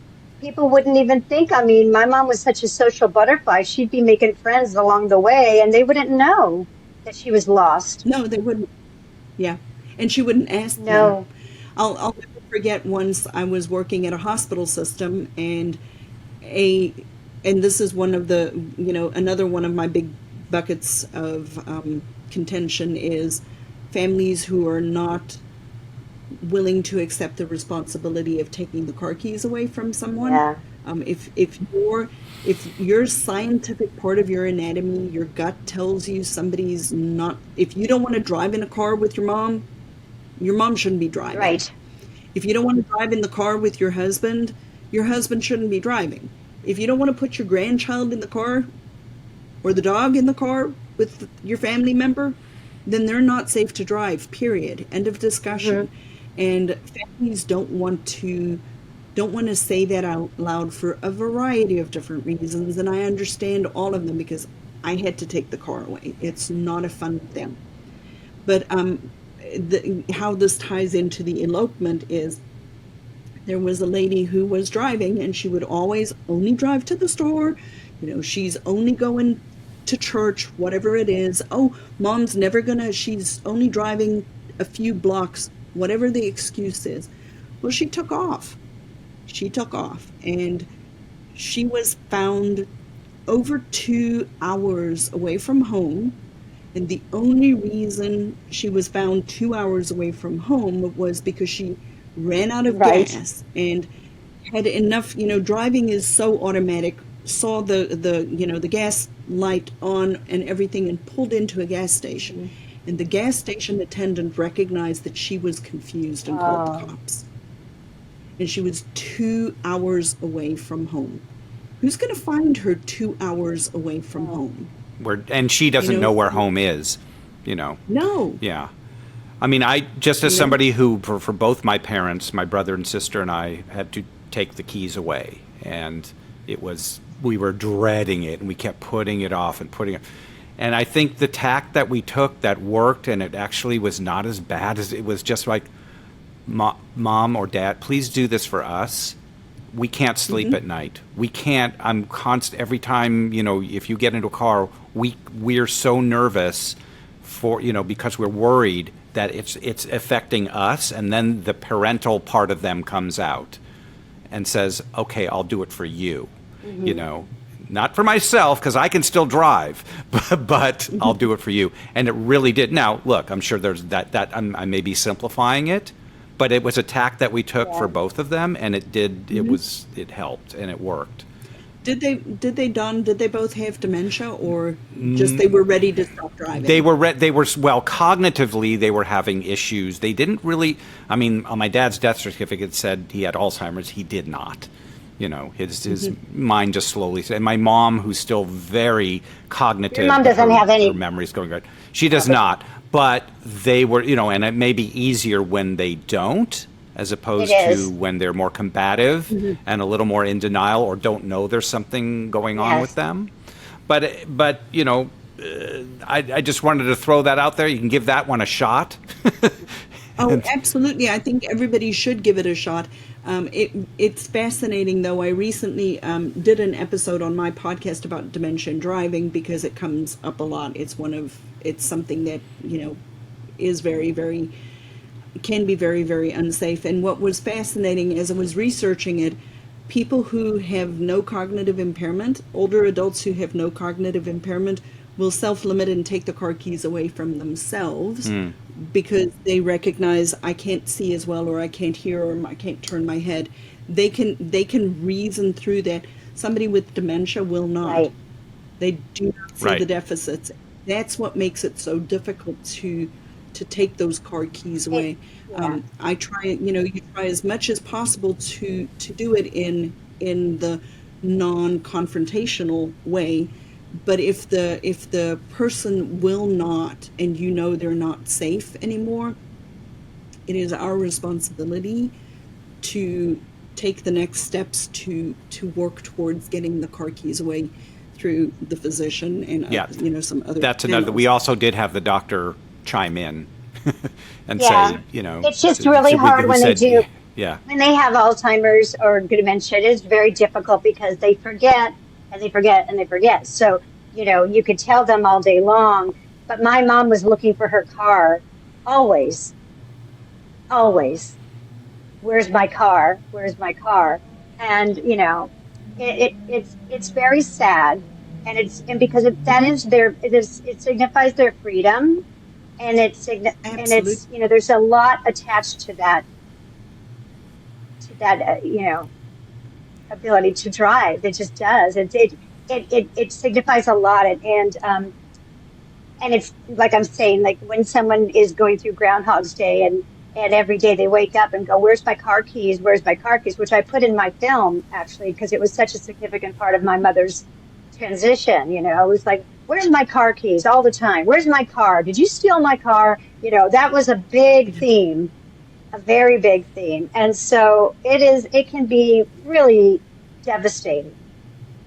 people wouldn't even think, my mom was such a social butterfly. She'd be making friends along the way, and they wouldn't know that she was lost. No, they wouldn't. Yeah. And she wouldn't ask them. I'll never forget, once I was working at a hospital system, and this is one of the, another one of my big buckets of contention is families who are not willing to accept the responsibility of taking the car keys away from someone. Yeah. If your scientific part of your anatomy, your gut tells you somebody's not, if you don't want to drive in a car with your mom shouldn't be driving. Right. If you don't want to drive in the car with your husband shouldn't be driving. If you don't want to put your grandchild in the car or the dog in the car with your family member, then they're not safe to drive, period. End of discussion. And families don't want to say that out loud for a variety of different reasons, and I understand all of them, because I had to take the car away. It's not a fun thing. But how this ties into the elopement is, there was a lady who was driving, and she would always only drive to the store. She's only going to church, whatever it is. Oh, mom's never she's only driving a few blocks, whatever the excuse is. Well, she took off, and she was found over 2 hours away from home. And the only reason she was found 2 hours away from home was because she ran out of gas and had enough, driving is so automatic, saw the gas light on and everything, and pulled into a gas station. And the gas station attendant recognized that she was confused and called the cops. And she was 2 hours away from home. Who's going to find her 2 hours away from home? And she doesn't know where home is, No. Yeah. I just as somebody who, for both my parents, my brother and sister and I, had to take the keys away. And we were dreading it, and we kept putting it off and putting it. And I think the tack that we took that worked, and it actually was not as bad as it was just like, Mom or Dad, please do this for us. We can't sleep at night. We can't. I'm constant every time. If you get into a car, we're so nervous because we're worried that it's affecting us, and then the parental part of them comes out and says, "Okay, I'll do it for you." Not for myself, because I can still drive, but I'll do it for you. And it really did. Now, look, I'm sure there's that I may be simplifying it, but it was a tack that we took for both of them, and it did. It helped, and it worked. Did they both have dementia, or just they were ready to stop driving? They were cognitively they were having issues. They didn't really. On my dad's death certificate said he had Alzheimer's. He did not. His mind just slowly. And my mom, who's still very cognitive, your mom doesn't have any. Her memory's going good. She does not. But they were, and it may be easier when they don't, as opposed to when they're more combative and a little more in denial, or don't know there's something going on with them. But I just wanted to throw that out there. You can give that one a shot. Oh, absolutely. I think everybody should give it a shot. It's fascinating, though. I recently did an episode on my podcast about dementia and driving because it comes up a lot. It's something that, is very, very, can be very, very unsafe. And what was fascinating as I was researching it, people who have no cognitive impairment, older adults who have no cognitive impairment, will self-limit and take the car keys away from themselves because they recognize I can't see as well, or I can't hear, or I can't turn my head. They can reason through that. Somebody with dementia will not. Right. They do not see the deficits. That's what makes it so difficult to take those car keys away. I try, you try as much as possible to do it in the non-confrontational way. But if the person will not, and they're not safe anymore, it is our responsibility to take the next steps to work towards getting the car keys away through the physician and some other. That's another. We also did have the doctor chime in and say, it's just really hard when they do. Yeah. When they have Alzheimer's or dementia, it is very difficult because they forget and they forget and they forget. So, you could tell them all day long, but my mom was looking for her car always. Where's my car? Where's my car? And, it's very sad. And because it signifies their freedom, and it's there's a lot attached to that ability to drive. It just does. It signifies a lot, and it's like I'm saying, like when someone is going through Groundhog's Day and every day they wake up and go, where's my car keys? Where's my car keys? Which I put in my film, actually, because it was such a significant part of my mother's transition. It was like, where's my car keys all the time? Where's my car? Did you steal my car? That was a big theme, a very big theme. And so it can be really devastating.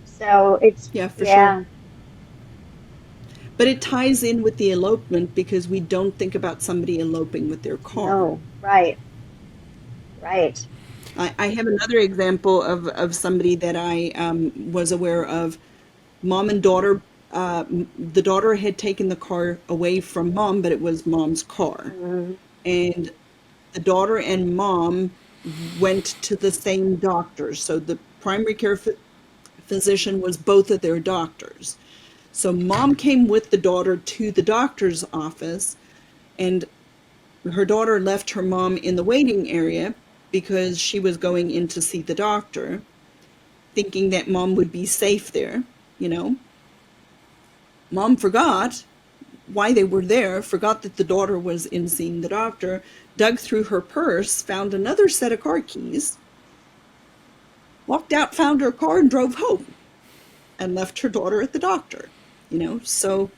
So it's, sure. But it ties in with the elopement because we don't think about somebody eloping with their car. No, right. I have another example of somebody that I was aware of. Mom and daughter, the daughter had taken the car away from mom, but it was mom's car. Mm-hmm. And the daughter and mom went to the same doctor. So the primary care physician was both of their doctors. So mom came with the daughter to the doctor's office, and her daughter left her mom in the waiting area because she was going in to see the doctor, thinking that mom would be safe there, Mom forgot why they were there, forgot that the daughter was in seeing the doctor, dug through her purse, found another set of car keys, walked out, found her car, and drove home, and left her daughter at the doctor. So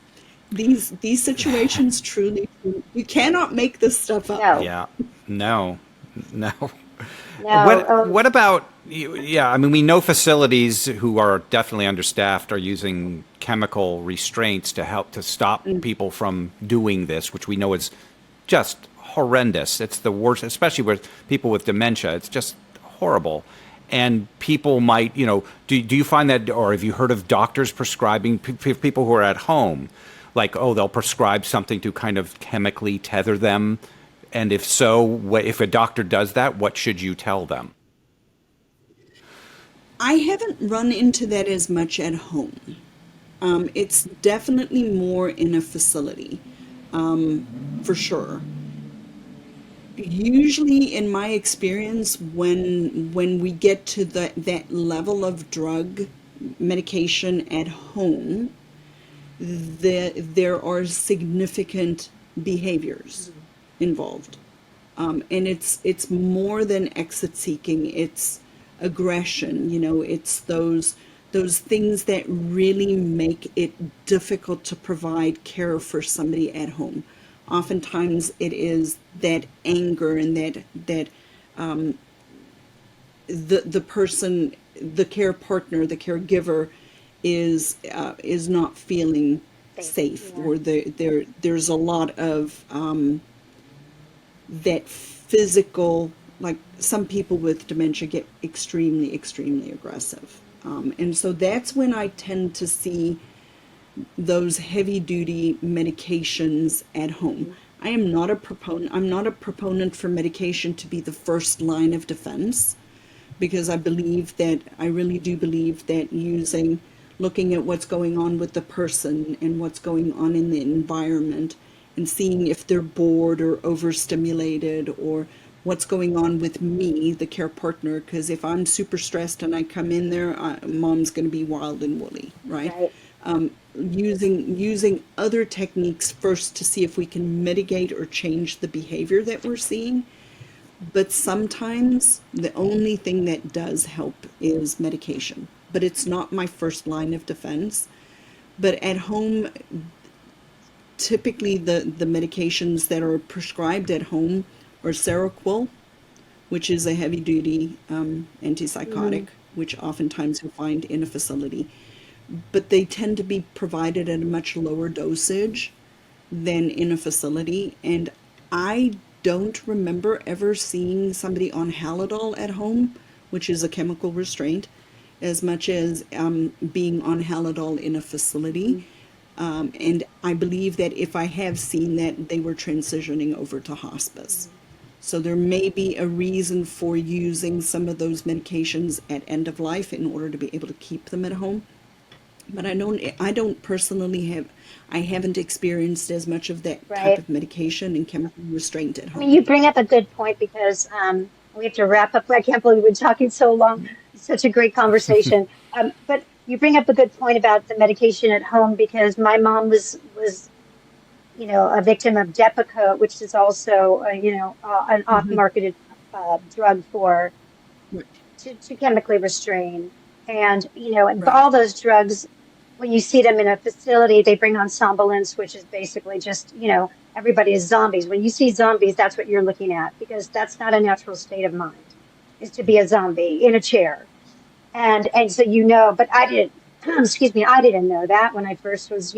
these situations truly, you cannot make this stuff up. No. Yeah, no. What about, I mean, we know facilities who are definitely understaffed are using chemical restraints to help to stop people from doing this, which we know is just horrendous. It's the worst, especially with people with dementia. It's just horrible. And people might, do you find that, or have you heard of doctors prescribing people who are at home, like, they'll prescribe something to kind of chemically tether them? And if so, if a doctor does that, what should you tell them? I haven't run into that as much at home. It's definitely more in a facility, for sure. Usually, in my experience, when we get to that level of drug medication at home, there are significant behaviors involved, and it's more than exit seeking. It's aggression. It's those things that really make it difficult to provide care for somebody at home. Oftentimes it is that anger and that the person, the care partner, the caregiver is not feeling safe, or there's a lot of that physical, like some people with dementia get extremely, extremely aggressive. And so that's when I tend to see those heavy duty medications at home. I'm not a proponent for medication to be the first line of defense, because I really do believe that looking at what's going on with the person and what's going on in the environment and seeing if they're bored or overstimulated, or what's going on with me, the care partner, because if I'm super stressed and I come in there, mom's going to be wild and woolly, right? Using other techniques first to see if we can mitigate or change the behavior that we're seeing. But sometimes the only thing that does help is medication. But it's not my first line of defense. But at home, typically the medications that are prescribed at home are Seroquel, which is a heavy-duty antipsychotic, which oftentimes you'll find in a facility. But they tend to be provided at a much lower dosage than in a facility. And I don't remember ever seeing somebody on Halidol at home, which is a chemical restraint, as much as being on Halidol in a facility. And I believe that if I have seen that, they were transitioning over to hospice. So there may be a reason for using some of those medications at end of life in order to be able to keep them at home. But I don't personally haven't experienced as much of that type of medication and chemical restraint at home. I mean, you bring up a good point, because we have to wrap up. I can't believe we've been talking so long. It's such a great conversation. But you bring up a good point about the medication at home, because my mom was a victim of Depakote, which is also an off-marketed drug to chemically restrain. And all those drugs, when you see them in a facility, they bring on somnolence, which is basically just, everybody is zombies. When you see zombies, that's what you're looking at, because that's not a natural state of mind, is to be a zombie in a chair. And so, but I didn't, I didn't know that when I first was,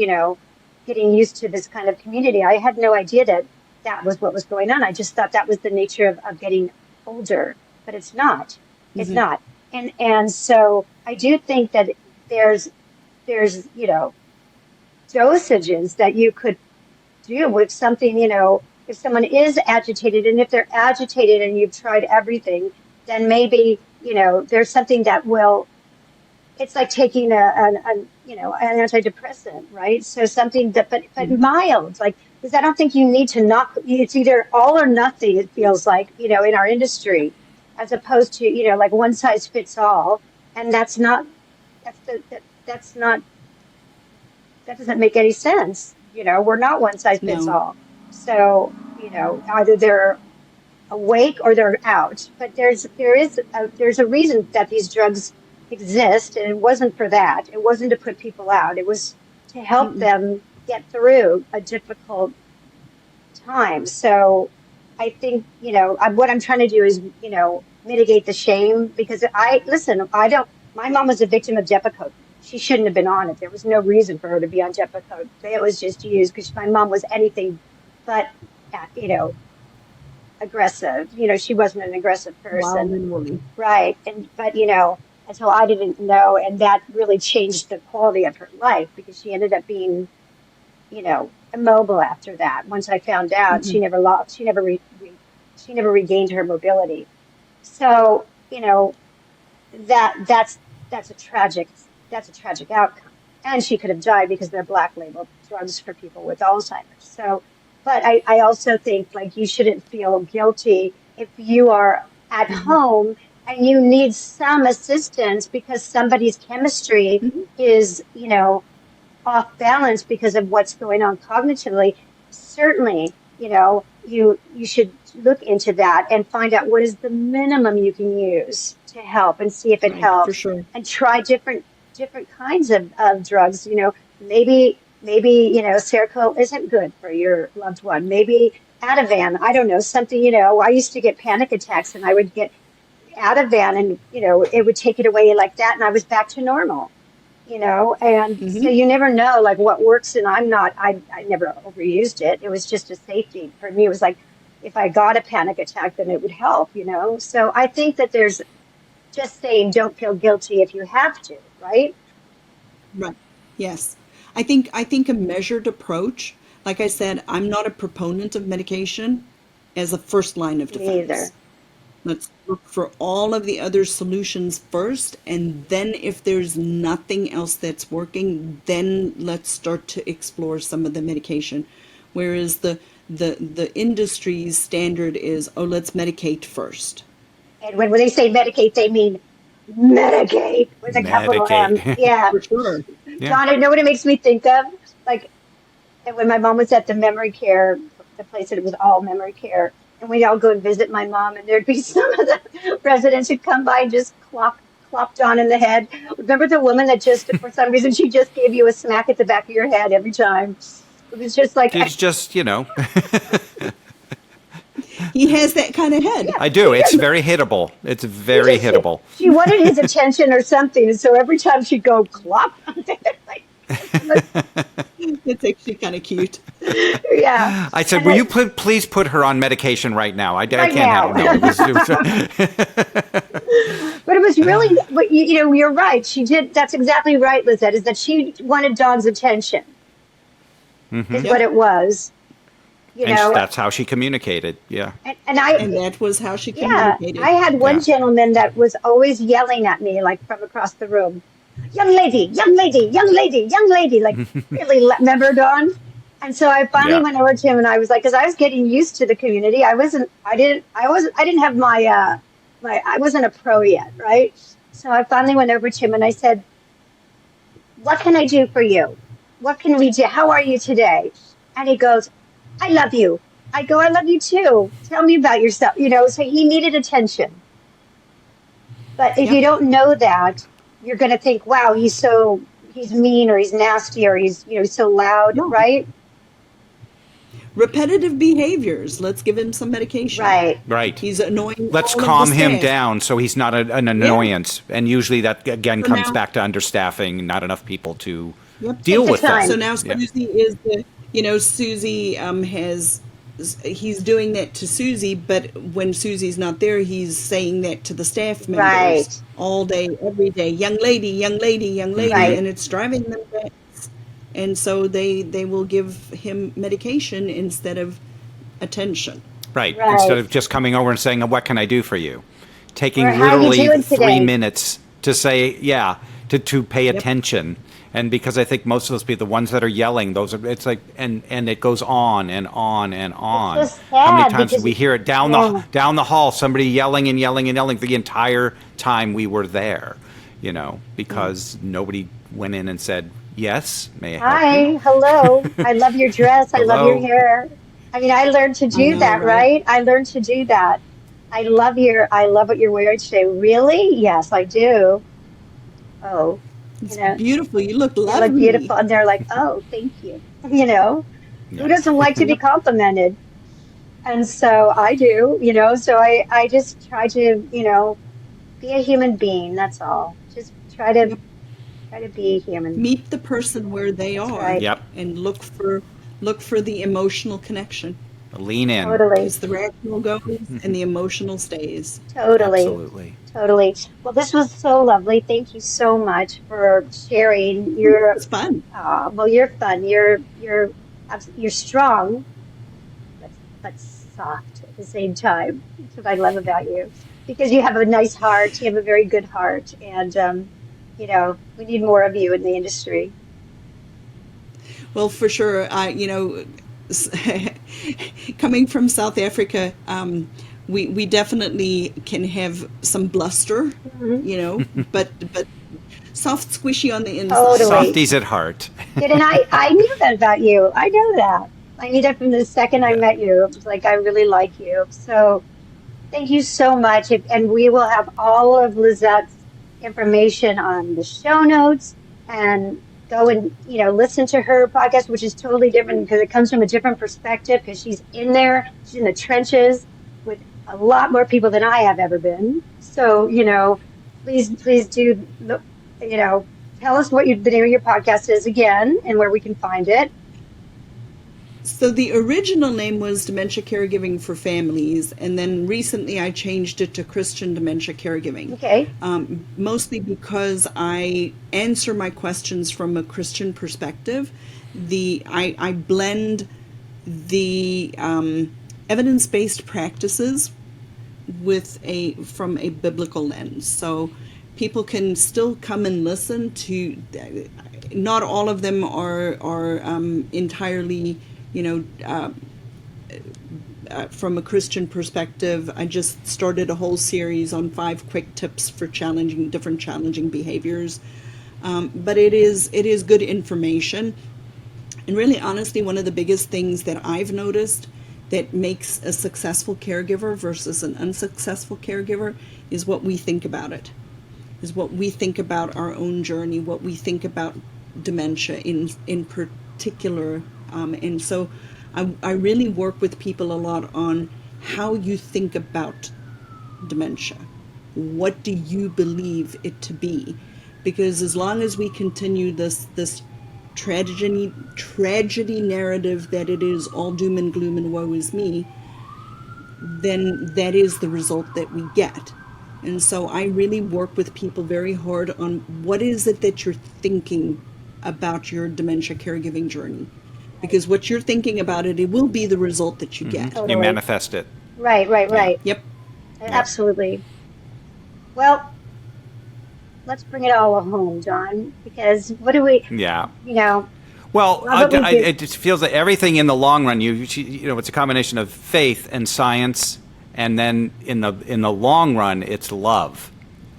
getting used to this kind of community. I had no idea that was what was going on. I just thought that was the nature of getting older, but it's not. It's not. And so I do think that there's dosages that you could do with something, if someone is agitated, and if they're agitated and you've tried everything, then maybe, there's something that will, it's like taking an antidepressant, right? So something that, but mild, because I don't think you need to it's either all or nothing, it feels like, in our industry, as opposed to, like one size fits all. And that doesn't make any sense. We're not one size fits all. So, either they're awake or they're out. But there's a reason that these drugs exist, and it wasn't for that. It wasn't to put people out. It was to help them get through a difficult time. So I think, what I'm trying to do is, mitigate the shame, because my mom was a victim of Depakote. She shouldn't have been on it. There was no reason for her to be on Depakote. It was just used because my mom was anything but, aggressive. She wasn't an aggressive person. Right. But until I didn't know, and that really changed the quality of her life, because she ended up being, immobile after that. Once I found out, she never regained her mobility. So, that's a tragic outcome. And she could have died because they're black label drugs for people with Alzheimer's. So, but I also think, you shouldn't feel guilty if you are at home and you need some assistance because somebody's chemistry is, off balance because of what's going on cognitively. Certainly, you should look into that and find out what is the minimum you can use to help, and see if it helps. For sure. And try different kinds of drugs. Maybe Seroquel isn't good for your loved one. Maybe Ativan, I don't know, something, I used to get panic attacks, and I would get Ativan, and, it would take it away like that, and I was back to normal, and so you never know, what works. And I never overused it. It was just a safety. For me, it was like, if I got a panic attack, then it would help, So I think that there's just saying don't feel guilty if you have to, right? Right. Yes. I think a measured approach, like I said, I'm not a proponent of medication as a first line of defense. Me either. Let's look for all of the other solutions first, and then if there's nothing else that's working, then let's start to explore some of the medication. Whereas the industry's standard is, let's medicate first. And when they say medicate, they mean medicate with a capital M. Yeah. For sure. Yeah. John, I know what it makes me think of? Like when my mom was at the memory care, the place that it was all memory care, and we'd all go and visit my mom, and there'd be some of the residents who'd come by and just clop John in the head. Remember the woman that just, for some reason, she just gave you a smack at the back of your head every time? It was just like... It's just, He has that kind of head. Yeah, I do. It's very hittable. It's very hittable. She wanted his attention or something, and so every time she'd go clop, it's actually kind of cute. Yeah. I said, will you please put her on medication right now? I can't have it. But it was really, you're right. She did. That's exactly right, Lizette, is that she wanted Dawn's attention, is what it was. That's how she communicated. Yeah. And that was how she communicated. I had one gentleman that was always yelling at me, like from across the room. Young lady, young lady, young lady, young lady, like really, remember Dawn? And so I finally went over to him and I was like, because I was getting used to the community. I didn't have I wasn't a pro yet, right? So I finally went over to him and I said, what can I do for you? What can we do? How are you today? And he goes, I love you. I go, I love you too. Tell me about yourself. So he needed attention. But if you don't know that, you're going to think, wow, he's mean or he's nasty or he's so loud, right? Repetitive behaviors. Let's give him some medication. Right. He's annoying. Let's calm him down so he's not an annoyance. Yeah. And usually that again comes back to understaffing, not enough people to deal with that. So now Susie is Susie he's doing that to Susie, but when Susie's not there, he's saying that to the staff members all day, every day. Young lady, young lady, young lady, and it's driving them nuts. And so they will give him medication instead of attention. Right. Instead of just coming over and saying, what can I do for you? Taking literally 3 minutes to say, to pay attention. And because I think most of those people, the ones that are yelling, it's like, and it goes on and on and on. It's so sad. How many times did we hear it down the hall, somebody yelling and yelling and yelling the entire time we were there, because nobody went in and said, yes, may I help you? Hello. I love your dress. I love your hair. I mean, I learned to do that, right? I learned to do that. I love what you're wearing today. Really? Yes, I do. Oh. It's beautiful. You look lovely. You look beautiful. And they're like, oh, thank you. Who doesn't like to be complimented? And so I do, so I just try to, be a human being. That's all. Just try to be human. Meet the person where they are. Right. Yep. And look for the emotional connection. Lean in. Totally. Because the rational goes and the emotional stays. Totally. Absolutely. Totally. Well, this was so lovely. Thank you so much for sharing your. It's fun. Well, you're fun. You're strong, but soft at the same time. That's what I love about you, because you have a nice heart. You have a very good heart, and we need more of you in the industry. Well, for sure. Coming from South Africa, we definitely can have some bluster, but soft, squishy on the inside. Totally. Softies at heart. And I knew that about you. I know that. I knew that from the second I met you. It was like, I really like you. So thank you so much. And we will have all of Lizette's information on the show notes, and go and listen to her podcast, which is totally different because it comes from a different perspective, because she's in there, she's in the trenches with a lot more people than I have ever been. So please do tell us what the name of your podcast is again and where we can find it. So the original name was Dementia Caregiving for Families, and then recently I changed it to Christian Dementia Caregiving. Okay. Mostly because I answer my questions from a Christian perspective. I blend the evidence-based practices from a biblical lens. So people can still come and listen to. Not all of them are entirely, from a Christian perspective. I just started a whole series on 5 quick tips for different challenging behaviors. But it is good information. And really, honestly, one of the biggest things that I've noticed that makes a successful caregiver versus an unsuccessful caregiver is what we think about it, is what we think about our own journey, what we think about dementia in particular. And so I really work with people a lot on how you think about dementia. What do you believe it to be? Because as long as we continue this tragedy narrative that it is all doom and gloom and woe is me, then that is the result that we get. And so I really work with people very hard on what is it that you're thinking about your dementia caregiving journey. Because what you're thinking about it will be the result that you get. Totally. You manifest it. Right. Yep. Absolutely. Well, let's bring it all home, John, because what do we, Yeah. Well, Well, but we do- it just feels that everything in the long run, it's a combination of faith and science, and then in the long run, it's love.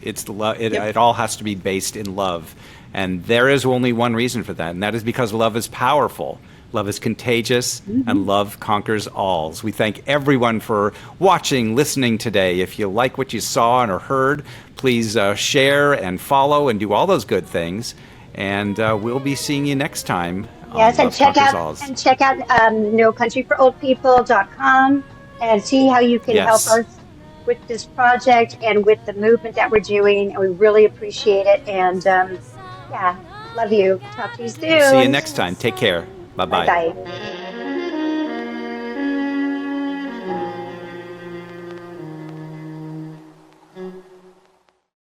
It's love. It all has to be based in love, and there is only one reason for that, and that is because love is powerful. Love is contagious, and love conquers all. So we thank everyone for watching, listening today. If you like what you saw or heard, please share and follow and do all those good things. And we'll be seeing you next time. Yes, on and check out NoCountryForOldPeople.com and see how you can help us with this project and with the movement that we're doing. And we really appreciate it. And love you. Talk to you soon. See you next time. Take care. Bye-bye. Bye-bye.